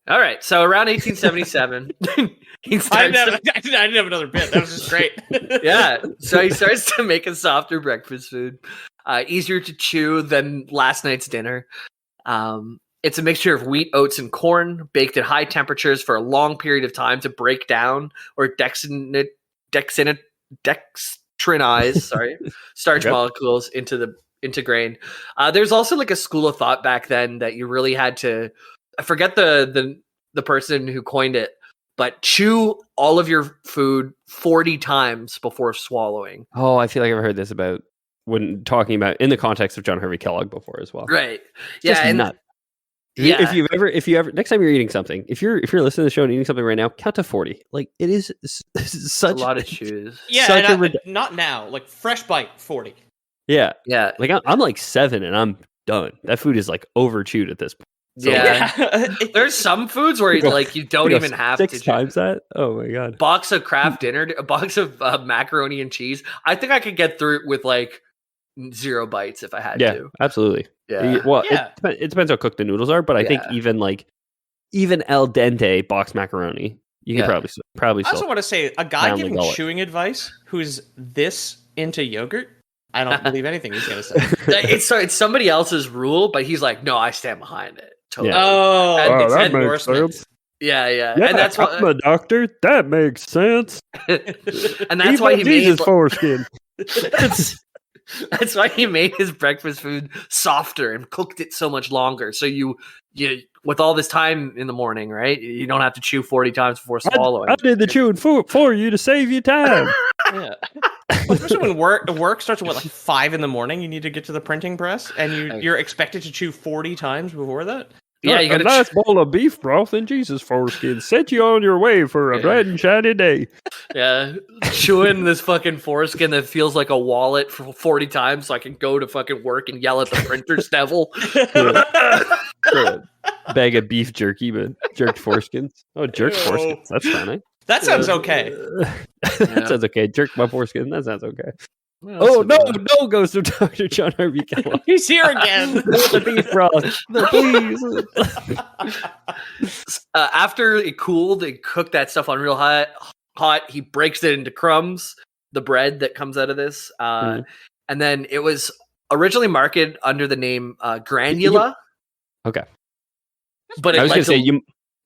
All right. So around 1877, I didn't have another bit. That was just great. Yeah. So he starts to make a softer breakfast food, easier to chew than last night's dinner. It's a mixture of wheat, oats, and corn, baked at high temperatures for a long period of time to break down or dextrinize starch molecules into grain. There's also like a school of thought back then that you really had to, I forget the person who coined it, but chew all of your food 40 times before swallowing. Oh, I feel like I've heard this about when talking about in the context of John Harvey Kellogg before as well. Right. It's just nuts. Yeah. If you ever next time you're eating something, if you're listening to the show and eating something right now, count to 40. Like it is such a lot of chews. Yeah, not now. Like fresh bite 40. Yeah. Yeah. Like I'm like 7 and I'm done. That food is like over chewed at this point. So, yeah. There's some foods where you don't even have 6 times that. Oh my god. Box of Kraft dinner, a box of macaroni and cheese. I think I could get through it with like 0 bites if I had to. Absolutely. Yeah. Well, it depends how cooked the noodles are, but I think even al dente boxed macaroni, you can probably. I also want to say a guy giving chewing advice who's this into yogurt. I don't believe anything he's gonna say. It's somebody else's rule, but he's like, no, I stand behind it. Totally. Yeah. Oh, that makes sense. Yeah, and that's why I'm a doctor. That makes sense. And that's why he made his foreskin. That's why he made his breakfast food softer and cooked it so much longer. So you with all this time in the morning, right? You don't have to chew 40 times before swallowing. I did the chewing for you to save you time. Yeah. Especially when work starts at like 5 a.m. You need to get to the printing press, and you're expected to chew 40 times before that. Yeah, you got a nice bowl of beef broth and Jesus foreskin. Set you on your way for a bright and shiny day. Yeah, chewing this fucking foreskin that feels like a wallet for 40 times so I can go to fucking work and yell at the printer's devil. Bag of beef jerky, but jerked foreskins. Oh, jerked foreskins. That's funny. That sounds okay. That sounds okay. Jerk my foreskin. That sounds okay. Well, no, goes to Dr. John Harvey Kellogg. He's here again. The beef broth. Please. After it cooled, they cooked that stuff on real hot. He breaks it into crumbs, the bread that comes out of this. And then it was originally marketed under the name Granula. Okay. But I was going to say,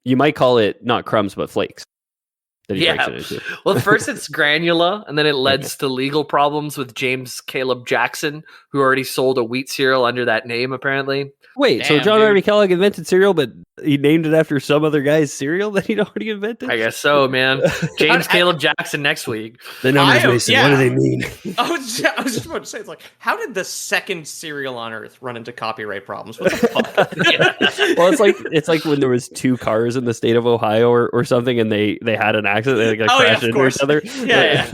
you might call it not crumbs, but flakes. Well, first it's Granula, and then it led to legal problems with James Caleb Jackson, who already sold a wheat cereal under that name, apparently. Wait, so John Harvey Kellogg invented cereal, but he named it after some other guy's cereal that he'd already invented? I guess so, man. James Caleb Jackson next week. The numbers, Mason, what do they mean? I was just about to say, it's like, how did the second cereal on Earth run into copyright problems? What the fuck? Well, it's like when there was two cars in the state of Ohio or something, and they had an accident, they crashed into each other. Yeah.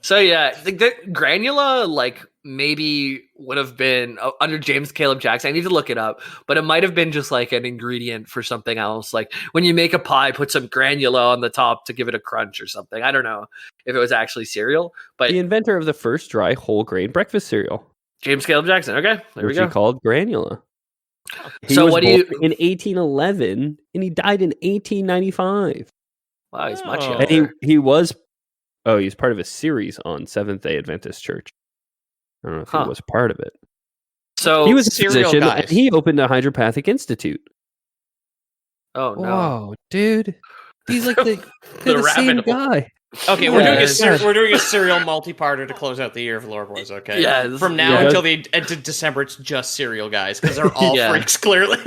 So the Granula, like, maybe would have been under James Caleb Jackson. I need to look it up, but it might have been just like an ingredient for something else. Like when you make a pie, put some Granula on the top to give it a crunch or something. I don't know if it was actually cereal, but the inventor of the first dry whole grain breakfast cereal, James Caleb Jackson. Okay, there we go. He called Granula. He was born in 1811 and he died in 1895. Wow, he's much younger. And he was part of a series on Seventh-day Adventist Church. I don't know if he was part of it. So he was a physician, and he opened a hydropathic institute. Oh no, whoa, dude! He's like the same guy. Okay, we're doing a serial multi-parter to close out the year of lore, boys. Okay, from now until the end of December, it's just serial guys because they're all freaks. Clearly,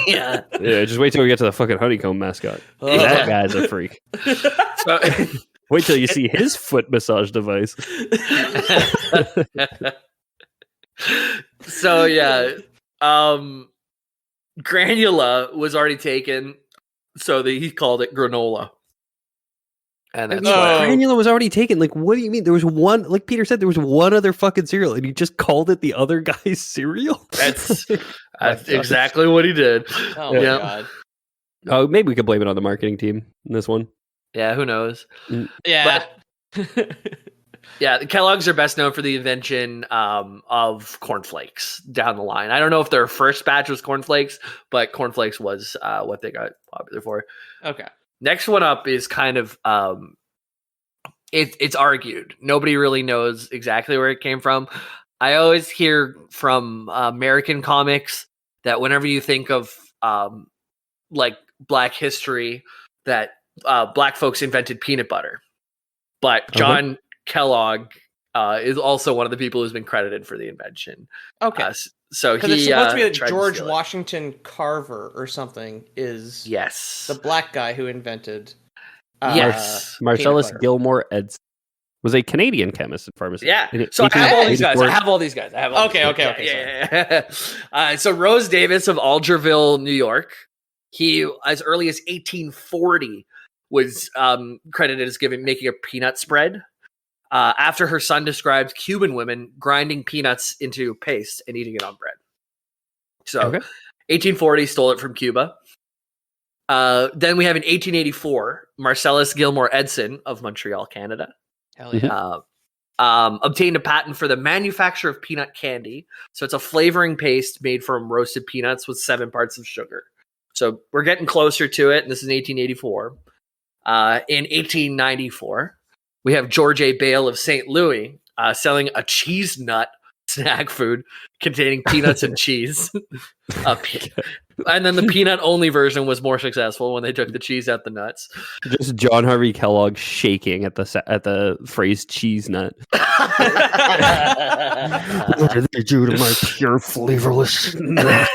yeah. Just wait till we get to the fucking honeycomb mascot. That guy's a freak. Wait till you see his foot massage device. So Granula was already taken, so he called it granola. And that's Granula was already taken. Like, what do you mean? There was one, like Peter said, there was one other fucking cereal, and he just called it the other guy's cereal. That's exactly what he did. Oh my god. Oh, maybe we could blame it on the marketing team in this one. Yeah, who knows? Yeah. The Kellogg's are best known for the invention of cornflakes down the line. I don't know if their first batch was cornflakes, but cornflakes was what they got popular for. Okay. Next one up is kind of it's argued. Nobody really knows exactly where it came from. I always hear from American comics that whenever you think of like Black history, that Black folks invented peanut butter, but John Kellogg is also one of the people who's been credited for the invention. Okay, so because it's supposed to be that George Washington Carver or something is the Black guy who invented. Marcellus Gilmore Edson was a Canadian chemist and pharmacist. Yeah, so I have all these guys. Okay. So Rose Davis of Algerville, New York. He, as early as 1840, was credited as making a peanut spread. After her son described Cuban women grinding peanuts into paste and eating it on bread. So 1840 stole it from Cuba. Then we have in 1884, Marcellus Gilmore Edson of Montreal, Canada. Hell yeah. Obtained a patent for the manufacture of peanut candy. So it's a flavoring paste made from roasted peanuts with 7 parts of sugar. So we're getting closer to it. And this is 1884. In 1894, we have George A. Bale of St. Louis selling a cheese nut snack food containing peanuts and cheese. And then the peanut only version was more successful when they took the cheese out the nuts. Just John Harvey Kellogg shaking at the phrase cheese nut. What did they do to my pure flavorless snack?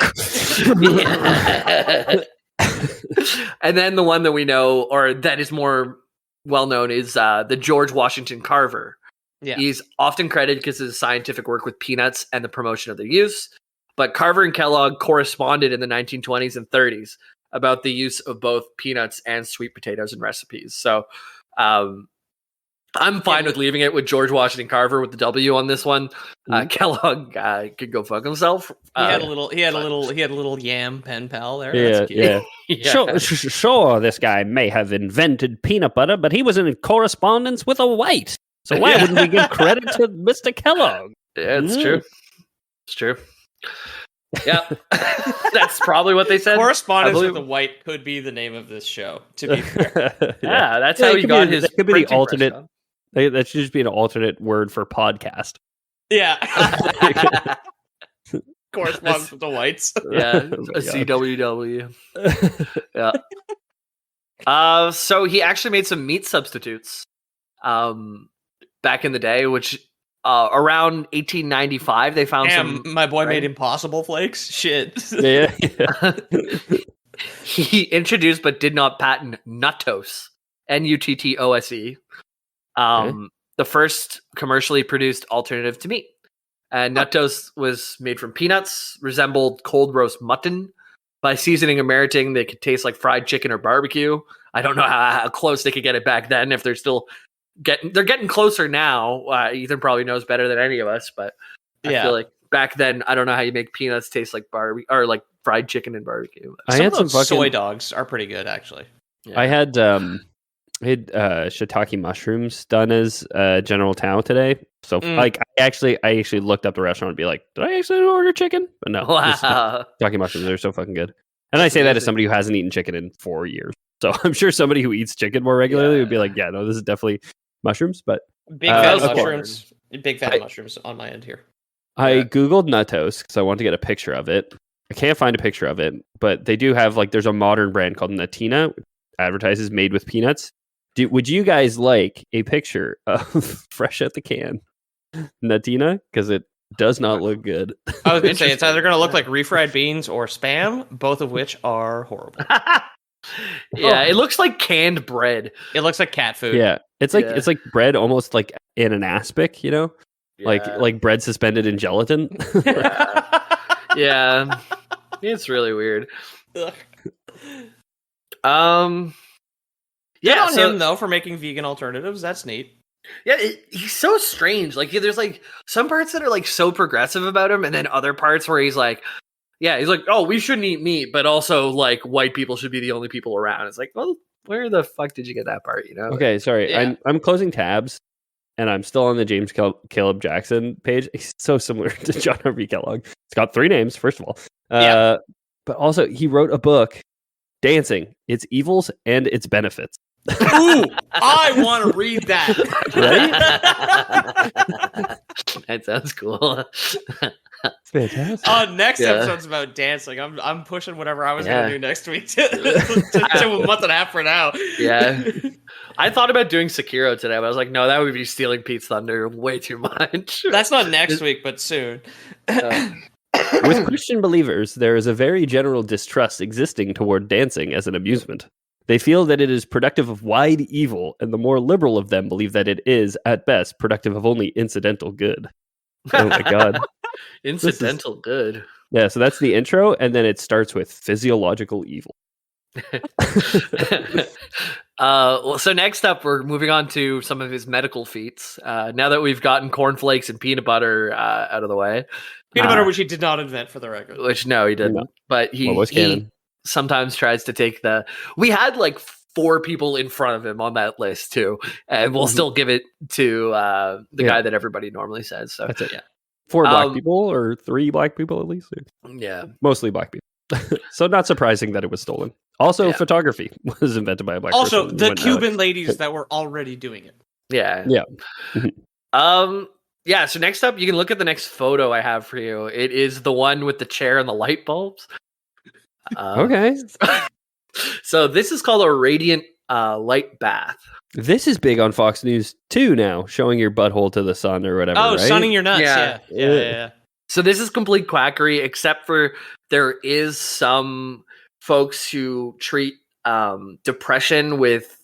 And then the one that we know, or that is more well known, is the George Washington Carver. Yeah. He's often credited because of his scientific work with peanuts and the promotion of their use. but Carver and Kellogg corresponded in the 1920s and 30s about the use of both peanuts and sweet potatoes in recipes. So I'm fine with leaving it with George Washington Carver with the W on this one. Kellogg could go fuck himself. He had a little yam pen pal there. Yeah. Sure, this guy may have invented peanut butter, but he was in correspondence with a white. So why wouldn't we give credit to Mr. Kellogg? Yeah, it's true. It's true. Yeah, that's probably what they said. Correspondence with a white could be the name of this show. To be fair, that's how he got his. That could be the alternate. That should just be an alternate word for podcast. Yeah. Corresponds with the whites. Yeah, a CWW. Yeah. So he actually made some meat substitutes back in the day, which around 1895 they found some. My boy made Impossible Flakes. Shit. Yeah. He introduced but did not patent Nuttose. Nuttose. The first commercially produced alternative to meat. And Nuttose was made from peanuts, resembled cold roast mutton. By seasoning and marinating, they could taste like fried chicken or barbecue. I don't know how close they could get it back then. If they're still they're getting closer now. Ethan probably knows better than any of us, but I feel like back then, I don't know how you make peanuts taste like barbecue or like fried chicken and barbecue. Some of those soy dogs are pretty good, actually. Yeah. I had shiitake mushrooms done as General Tao today. So like I actually looked up the restaurant and be like, did I actually order chicken? But no. Wow. Shiitake mushrooms are so fucking good. And I say that as somebody who hasn't eaten chicken in 4 years. So I'm sure somebody who eats chicken more regularly would be like, yeah, no, this is definitely mushrooms. But big fan of mushrooms. Big fan of mushrooms on my end here. I Googled Nuttose because I want to get a picture of it. I can't find a picture of it, but they do have there's a modern brand called Nuttina, advertises made with peanuts. Would you guys like a picture of fresh at the can Nuttina? Because it does not look good. I was going to say it's either going to look like refried beans or Spam, both of which are horrible. It looks like canned bread. It looks like cat food. Yeah, it's like bread almost like in an aspic, like bread suspended in gelatin. Yeah, it's really weird. Good on him though for making vegan alternatives. That's neat. Yeah, he's so strange. Like, there's like some parts that are like so progressive about him, and then other parts where he's like, oh, we shouldn't eat meat, but also like white people should be the only people around. It's like, well, where the fuck did you get that part? Okay, sorry, yeah. I'm closing tabs, and I'm still on the James Caleb Jackson page. He's so similar to John Harvey Kellogg. It's got 3 names, first of all. But also he wrote a book, Dancing: Its Evils and Its Benefits. Ooh, I want to read that. Right? That sounds cool. Fantastic. Next episode's about dancing. I'm pushing whatever I was going to do next week to a month and a half for now. Yeah. I thought about doing Sekiro today, but I was like, no, that would be stealing Pete's thunder way too much. That's not next week, but soon. With Christian believers, there is a very general distrust existing toward dancing as an amusement. They feel that it is productive of wide evil, and the more liberal of them believe that it is, at best, productive of only incidental good. Oh my god. Incidental good. Yeah, so that's the intro, and then it starts with physiological evil. So next up, we're moving on to some of his medical feats. Now that we've gotten cornflakes and peanut butter out of the way. Peanut butter, which he did not invent, for the record. Which, no, he didn't. No. But he sometimes tries to take we had like 4 people in front of him on that list too, and we'll still give it to the guy that everybody normally says. So that's it. Yeah, 4 black people or 3 black people at least. Yeah, mostly black people. So not surprising that it was stolen. Also, photography was invented by a black person. Also, the Cuban ladies that were already doing it. Yeah. Yeah. So next up, you can look at the next photo I have for you. It is the one with the chair and the light bulbs. Okay. So this is called a radiant light bath. This is big on Fox News too now, showing your butthole to the sun or whatever. Oh, right? sunning your nuts. Yeah. So this is complete quackery, except for there is some folks who treat depression with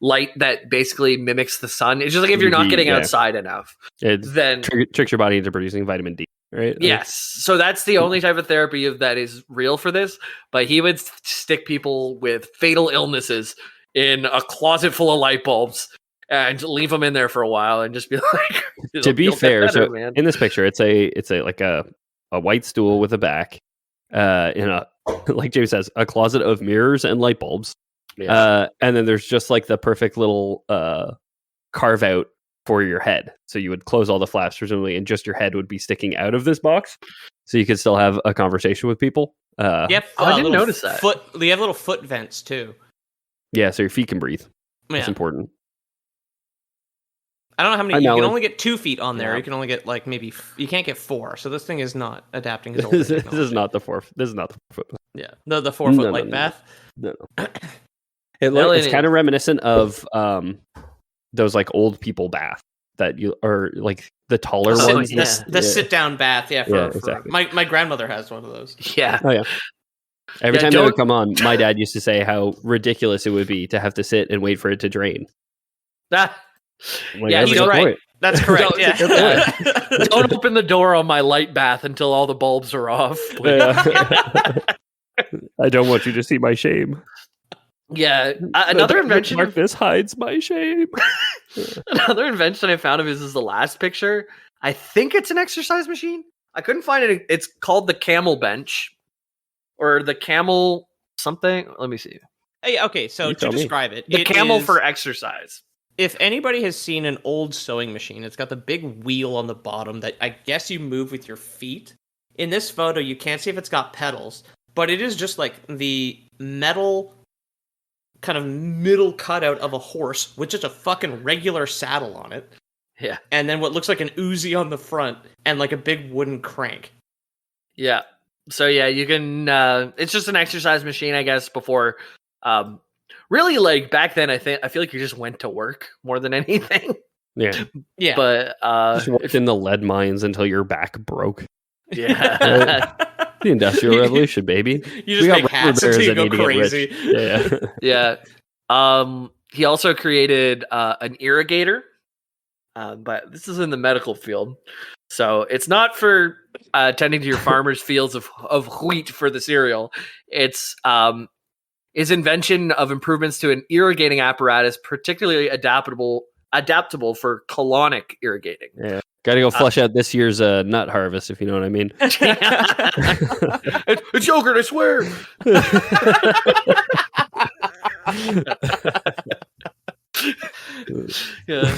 light that basically mimics the sun. It's just like if you're not getting outside enough, then tricks your body into producing vitamin D. right? Yes. So that's the only type of therapy that is real for this. But he would stick people with fatal illnesses in a closet full of light bulbs and leave them in there for a while and just be like, to be fair, better, so man. in this picture, it's a like a white stool with a back, in a, like James says, a closet of mirrors and light bulbs. And then there's just like the perfect little carve out for your head. So you would close all the flaps presumably, and just your head would be sticking out of this box, so you could still have a conversation with people. Yep. I didn't notice that. They have little foot vents too. Yeah, so your feet can breathe. Yeah. That's important. I don't know how many. You can only get 2 feet on there. Yeah. You can only get like maybe. You can't get 4. So this thing is not adapting his old This is not the 4. This is not the 4 foot. Yeah, the 4 foot light bath. No. It's kind of reminiscent of those like old people bath that you are like the taller ones. The sit down bath. Yeah, exactly. My grandmother has one of those. Yeah. Oh yeah. Every time they would come on, my dad used to say how ridiculous it would be to have to sit and wait for it to drain. Yeah, he's right. That's correct. Don't open the door on my light bath until all the bulbs are off. I don't want you to see my shame. Yeah, another invention. Darkness hides my shame. Another invention I found of his is the last picture. I think it's an exercise machine. I couldn't find it. It's called the camel bench, or the camel something. Let me see. Hey, okay, so to describe it, the camel for exercise. If anybody has seen an old sewing machine, it's got the big wheel on the bottom that I guess you move with your feet. In this photo, you can't see if it's got pedals, but it is just like the metal kind of middle cutout of a horse with just a fucking regular saddle on it. Yeah. And then what looks like an Uzi on the front and like a big wooden crank. Yeah. So yeah, you can, it's just an exercise machine, I guess, before, really, like back then, I feel like you just went to work more than anything. Yeah. But just worked in the lead mines until your back broke. Yeah. The Industrial Revolution, baby. You just make hats until you go crazy. Yeah. He also created an irrigator, but this is in the medical field, so it's not for tending to your farmers' fields of wheat for the cereal. It's his invention of improvements to an irrigating apparatus, particularly adaptable for colonic irrigating. Yeah, got to go flush out this year's nut harvest, if you know what I mean. It's yogurt, I swear. Yeah.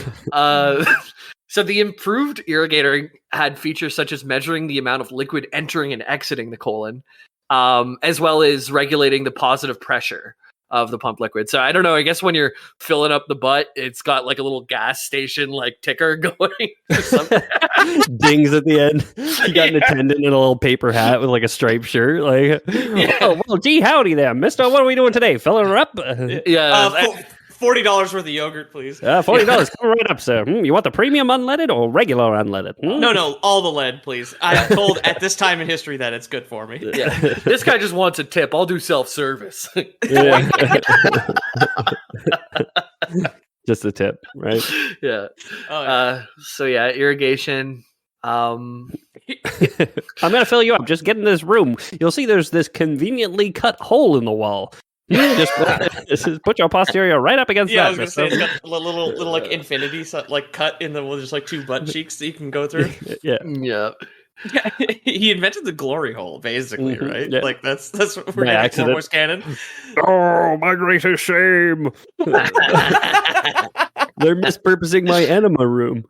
So the improved irrigator had features such as measuring the amount of liquid entering and exiting the colon, as well as regulating the positive pressure of the pump liquid. So I don't know, I guess when you're filling up the butt, it's got like a little gas station like ticker going. Dings at the end. You got an attendant in a little paper hat with like a striped shirt. Like, oh, well, gee, howdy there, mister. What are we doing today? Filling her up? Yeah. $40 worth of yogurt, please. $40. Come right up, sir. You want the premium unleaded or regular unleaded? No, all the lead, please. I'm told at this time in history that it's good for me. Yeah. This guy just wants a tip. I'll do self-service. Just a tip, right? Yeah. So yeah, irrigation. I'm gonna fill you up. Just get in this room. You'll see there's this conveniently cut hole in the wall. Just put your posterior right up against that. I was gonna say it's got a little like infinity like cut in the just like 2 butt cheeks that you can go through. Yeah. He invented the glory hole, basically, right? Yeah. Like that's what we're getting Star Wars canon. Oh, my greatest shame! They're mispurposing my enema room.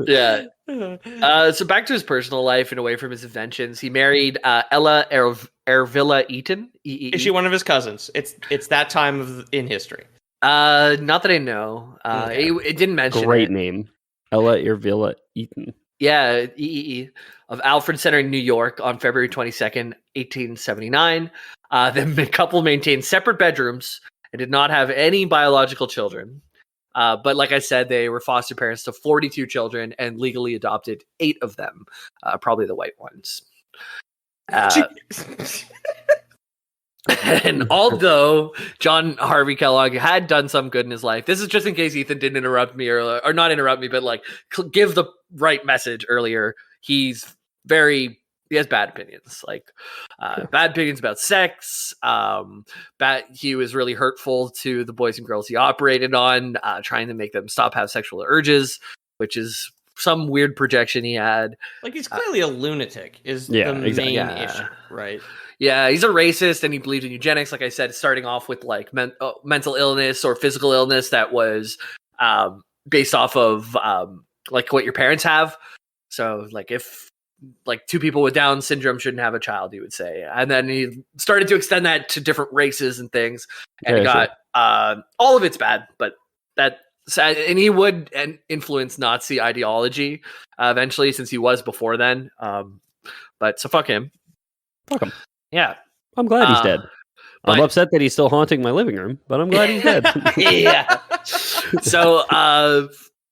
Yeah. So back to his personal life and away from his inventions, he married Ella Ervilla Eaton. Is she one of his cousins? It's that time in history. Not that I know. It didn't mention. Great name, Ella Ervilla Eaton. Yeah, EEE of Alfred Center in New York on February 22nd, 1879. The couple maintained separate bedrooms and did not have any biological children. But like I said, they were foster parents to 42 children and legally adopted 8 of them, probably the white ones. And although John Harvey Kellogg had done some good in his life, this is just in case Ethan didn't interrupt me or not interrupt me, but like give the right message earlier. He has bad opinions, like bad opinions about sex. He was really hurtful to the boys and girls he operated on, trying to make them stop have sexual urges, which is some weird projection he had. Like, he's clearly a lunatic is the main issue, right? Yeah, he's a racist, and he believed in eugenics, like I said, starting off with like mental illness or physical illness that was based off of like what your parents have. So like if like two people with Down syndrome shouldn't have a child, he would say. And then he started to extend that to different races and things. And he got all of it's bad, but and he would influence Nazi ideology eventually, since he was before then. But so fuck him. Fuck him. Yeah. I'm glad he's dead. I'm upset that he's still haunting my living room, but I'm glad he's dead. Yeah. So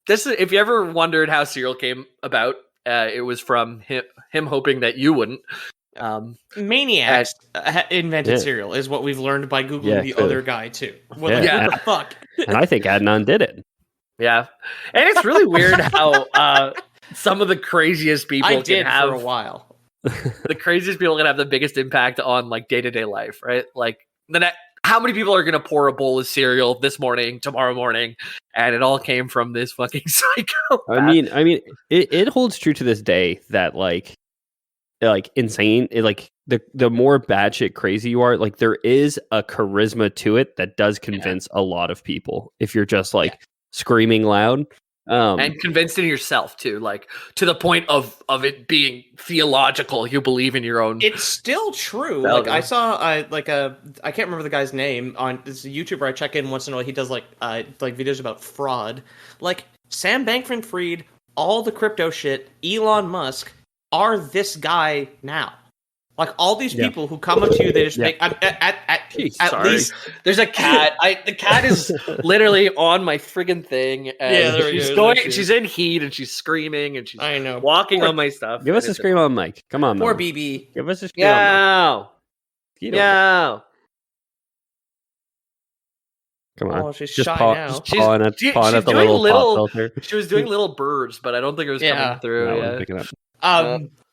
if you ever wondered how cereal came about, it was from him hoping that you wouldn't. Maniacs invented cereal is what we've learned by Googling the other guy too. What the fuck? And I think Adnan did it. Yeah. And it's really weird how some of the craziest people for a while. The craziest people can have the biggest impact on like day-to-day life, right? Like how many people are going to pour a bowl of cereal this morning, tomorrow morning, and it all came from this fucking psycho. I mean, it holds true to this day that like insane, like the more batshit crazy you are, like there is a charisma to it that does convince a lot of people if you're just like screaming loud. And convinced in yourself too, like to the point of it being theological. You believe in your own. It's still true. Like I saw, I can't remember the guy's name on this YouTuber I check in once in a while. He does like videos about fraud. Like Sam Bankman-Fried, all the crypto shit, Elon Musk are this guy now. Like all these people who come up to you, they just make at least there's a cat. The cat is literally on my friggin' thing. And she's going. She's in heat and she's screaming and she's walking on my stuff. Give us a scream on mic. Come on, poor BB. Give us a scream on mic. Yeah. Come on. Oh, she's shy now. She's pawing at the little pop filter. She was doing little birds, but I don't think it was coming through. Picking up.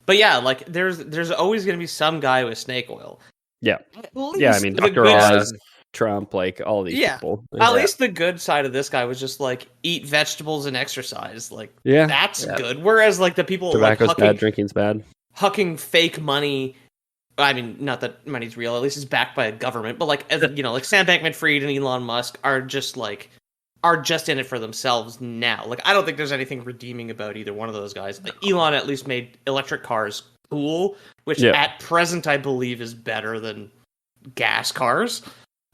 But yeah, like there's always going to be some guy with snake oil. Yeah. I mean, Dr. Oz, Trump, like all these people. At least the good side of this guy was just like eat vegetables and exercise. Like that's good. Whereas like the people tobacco's like bad, drinking's bad. Hucking fake money. I mean, not that money's real. At least it's backed by a government. But like like Sam Bankman-Fried and Elon Musk are just in it for themselves now. Like, I don't think there's anything redeeming about either one of those guys. Like, Elon at least made electric cars cool, which at present I believe is better than gas cars.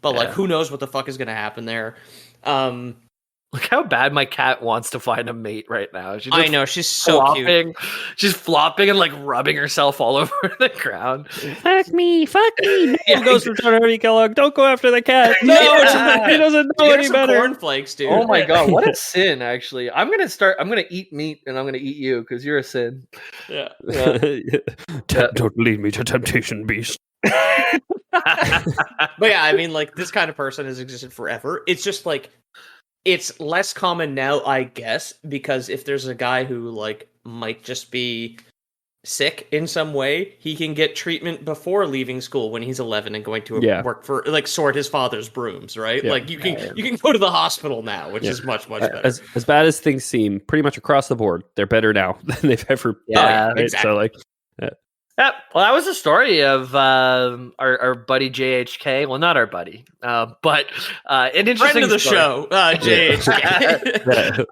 But like, who knows what the fuck is going to happen there? Look how bad my cat wants to find a mate right now. I know, she's so cute. She's flopping and like rubbing herself all over the ground. Fuck me. No goes from John Harvey Kellogg. Don't go after the cat. No, he doesn't know any better. Cornflakes, dude. Oh my god, what a sin! Actually, I'm gonna eat meat and I'm gonna eat you because you're a sin. Yeah. Don't lead me to temptation, beast. But yeah, I mean, like this kind of person has existed forever. It's just like. It's less common now, I guess, because if there's a guy who like might just be sick in some way, he can get treatment before leaving school when he's 11 and going to work for like sort his father's brooms, right? Like you can go to the hospital now, which is much better. As bad as things seem, pretty much across the board, they're better now than they've ever been. Right? Exactly. So like. Yeah, well, that was the story of our buddy JHK. Well, not our buddy, but an interesting friend of the story. show, JHK.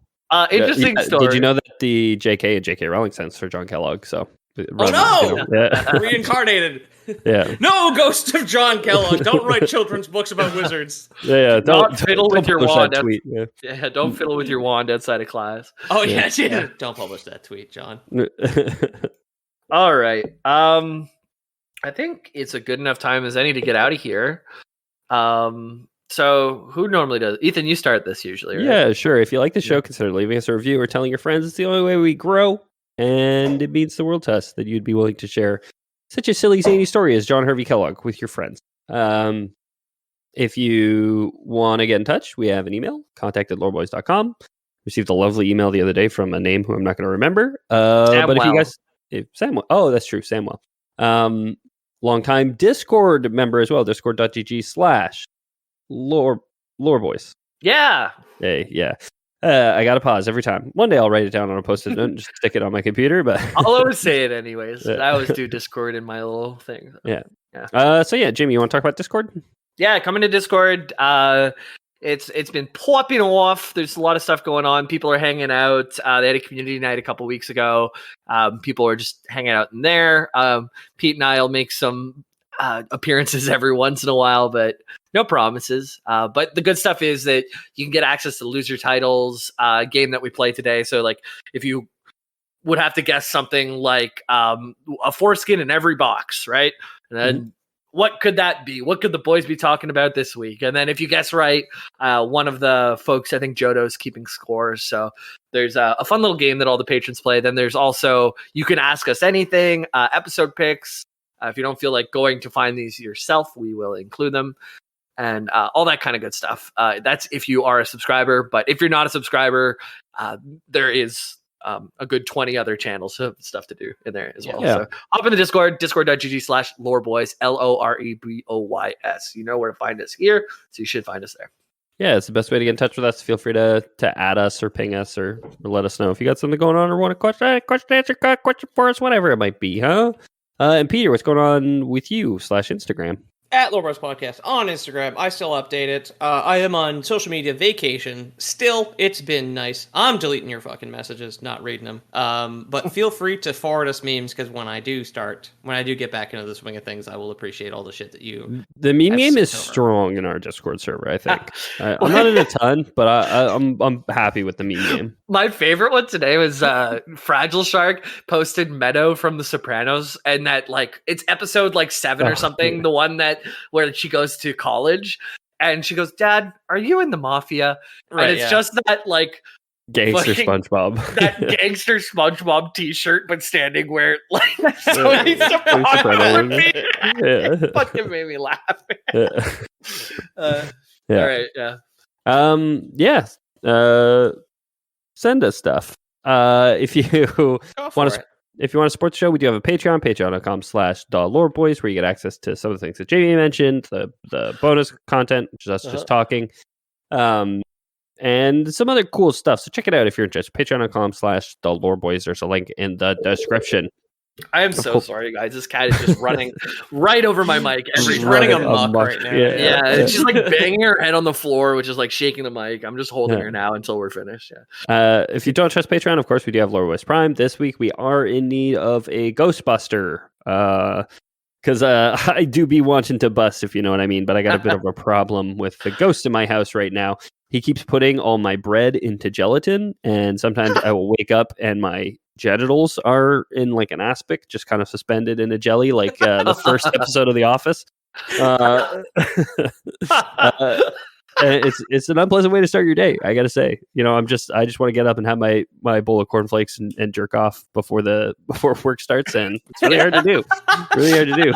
Interesting story. Did you know that the JK and JK Rowling stands for John Kellogg? So, reincarnated. Yeah. No, ghost of John Kellogg. Don't write children's books about wizards. Yeah. Don't fiddle with your wand. Don't fiddle with your wand outside of class. Oh yeah. Don't publish that tweet, John. All right. I think it's a good enough time as any to get out of here. So who normally does? Ethan, you start this usually, right? Yeah, sure. If you like the show, consider leaving us a review or telling your friends. It's the only way we grow, and it means the world to us that you'd be willing to share such a silly, zany story as John Harvey Kellogg with your friends. If you want to get in touch, we have an email, contact@loreboys.com. received a lovely email the other day from a name who I'm not going to remember. But if you guys, Samuel, that's true, Samuel. Longtime Discord member as well, discord.gg/loreboys. Yeah. Hey, yeah. I got to pause every time. One day I'll write it down on a post-it note and just stick it on my computer. But I'll always say it anyways. I always do Discord in my little thing. Yeah. So yeah, Jimmy, you want to talk about Discord? Yeah, coming to Discord. It's been popping off. There's a lot of stuff going on. People are hanging out. They had a community night a couple weeks ago. People are just hanging out in there. Pete and I will make some appearances every once in a while, but no promises. But the good stuff is that you can get access to Lose Your Titles game that we play today. So like if you would have to guess something like a foreskin in every box, right? And then what could that be? What could the boys be talking about this week? And then if you guess right, one of the folks, I think Jodo's keeping scores. So there's a fun little game that all the patrons play. Then there's also, you can ask us anything, episode picks. If you don't feel like going to find these yourself, we will include them. And all that kind of good stuff. That's if you are a subscriber. But if you're not a subscriber, there is a good 20 other channels of stuff to do in there as well. So hop in the Discord, discord.gg/loreboys, LOREBOYS. You know where to find us here, so you should find us there. Yeah, it's the best way to get in touch with us. Feel free to add us or ping us or let us know if you got something going on or want a question answer question for us, whatever it might be, huh? And Peter, what's going on with you /Instagram? At Loreboys Podcast on Instagram. I still update it. I am on social media vacation. Still, it's been nice. I'm deleting your fucking messages, not reading them. But feel free to forward us memes, because when I do get back into the swing of things, I will appreciate all the shit that you. The meme game is strong in our Discord server, I think. I'm not in a ton, but I'm happy with the meme game. My favorite one today was Fragile Shark posted Meadow from The Sopranos, and that like it's episode like 7 or something. Yeah. The one where she goes to college and she goes, "Dad, are you in the mafia?" Right, and it's just that like gangster SpongeBob, that gangster SpongeBob T-shirt, but standing where like Tony Soprano would be. It fucking made me laugh. All right, send us stuff if you want to. If you want to support the show, we do have a Patreon, patreon.com/loreboys, where you get access to some of the things that Jamie mentioned, the bonus content, which is us just talking, and some other cool stuff. So check it out if you're interested. Patreon.com/loreboys. There's a link in the description. I am so sorry, guys. This cat is just running right over my mic. She's running amok right now. Yeah, she's like banging her head on the floor, which is like shaking the mic. I'm just holding her now until we're finished. Yeah. If you don't trust Patreon, of course, we do have Lore Boys Prime. This week, we are in need of a Ghostbuster. Because I do be wanting to bust, if you know what I mean. But I got a bit of a problem with the ghost in my house right now. He keeps putting all my bread into gelatin, and sometimes I will wake up and my genitals are in like an aspic, just kind of suspended in a jelly, like the first episode of The Office. It's an unpleasant way to start your day, I gotta say. You know, I just want to get up and have my bowl of cornflakes and jerk off before work starts, and it's really hard to do. Really hard to do.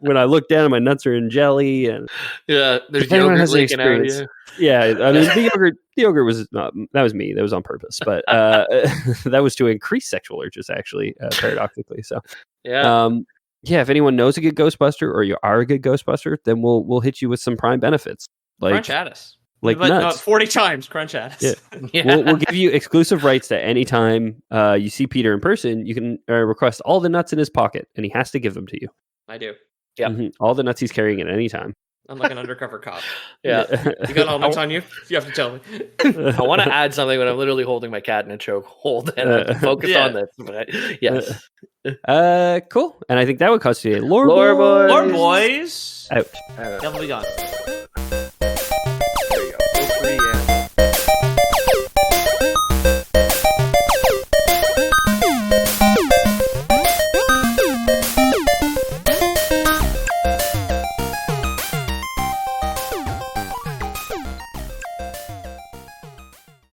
When I look down and my nuts are in jelly, and there's yogurt leaking out of you. Yeah, I mean the yogurt was not, that was me. That was on purpose, but that was to increase sexual urges, actually, paradoxically. So if anyone knows a good Ghostbuster, or you are a good Ghostbuster, then we'll hit you with some Prime benefits. Like, crunch at us. Like nuts. 40 times crunch at us. Yeah. We'll give you exclusive rights to any time you see Peter in person. You can request all the nuts in his pocket, and he has to give them to you. I do. Yeah. Mm-hmm. All the nuts he's carrying at any time. I'm like an undercover cop. Yeah. You got all nuts on you? You have to tell me. I want to add something, but I'm literally holding my cat in a chokehold, and I can focus on this. But yes. Cool. And I think that would constitute Lore Boys. Lore Boys. Out. Devil be gone. There you go. Feel free,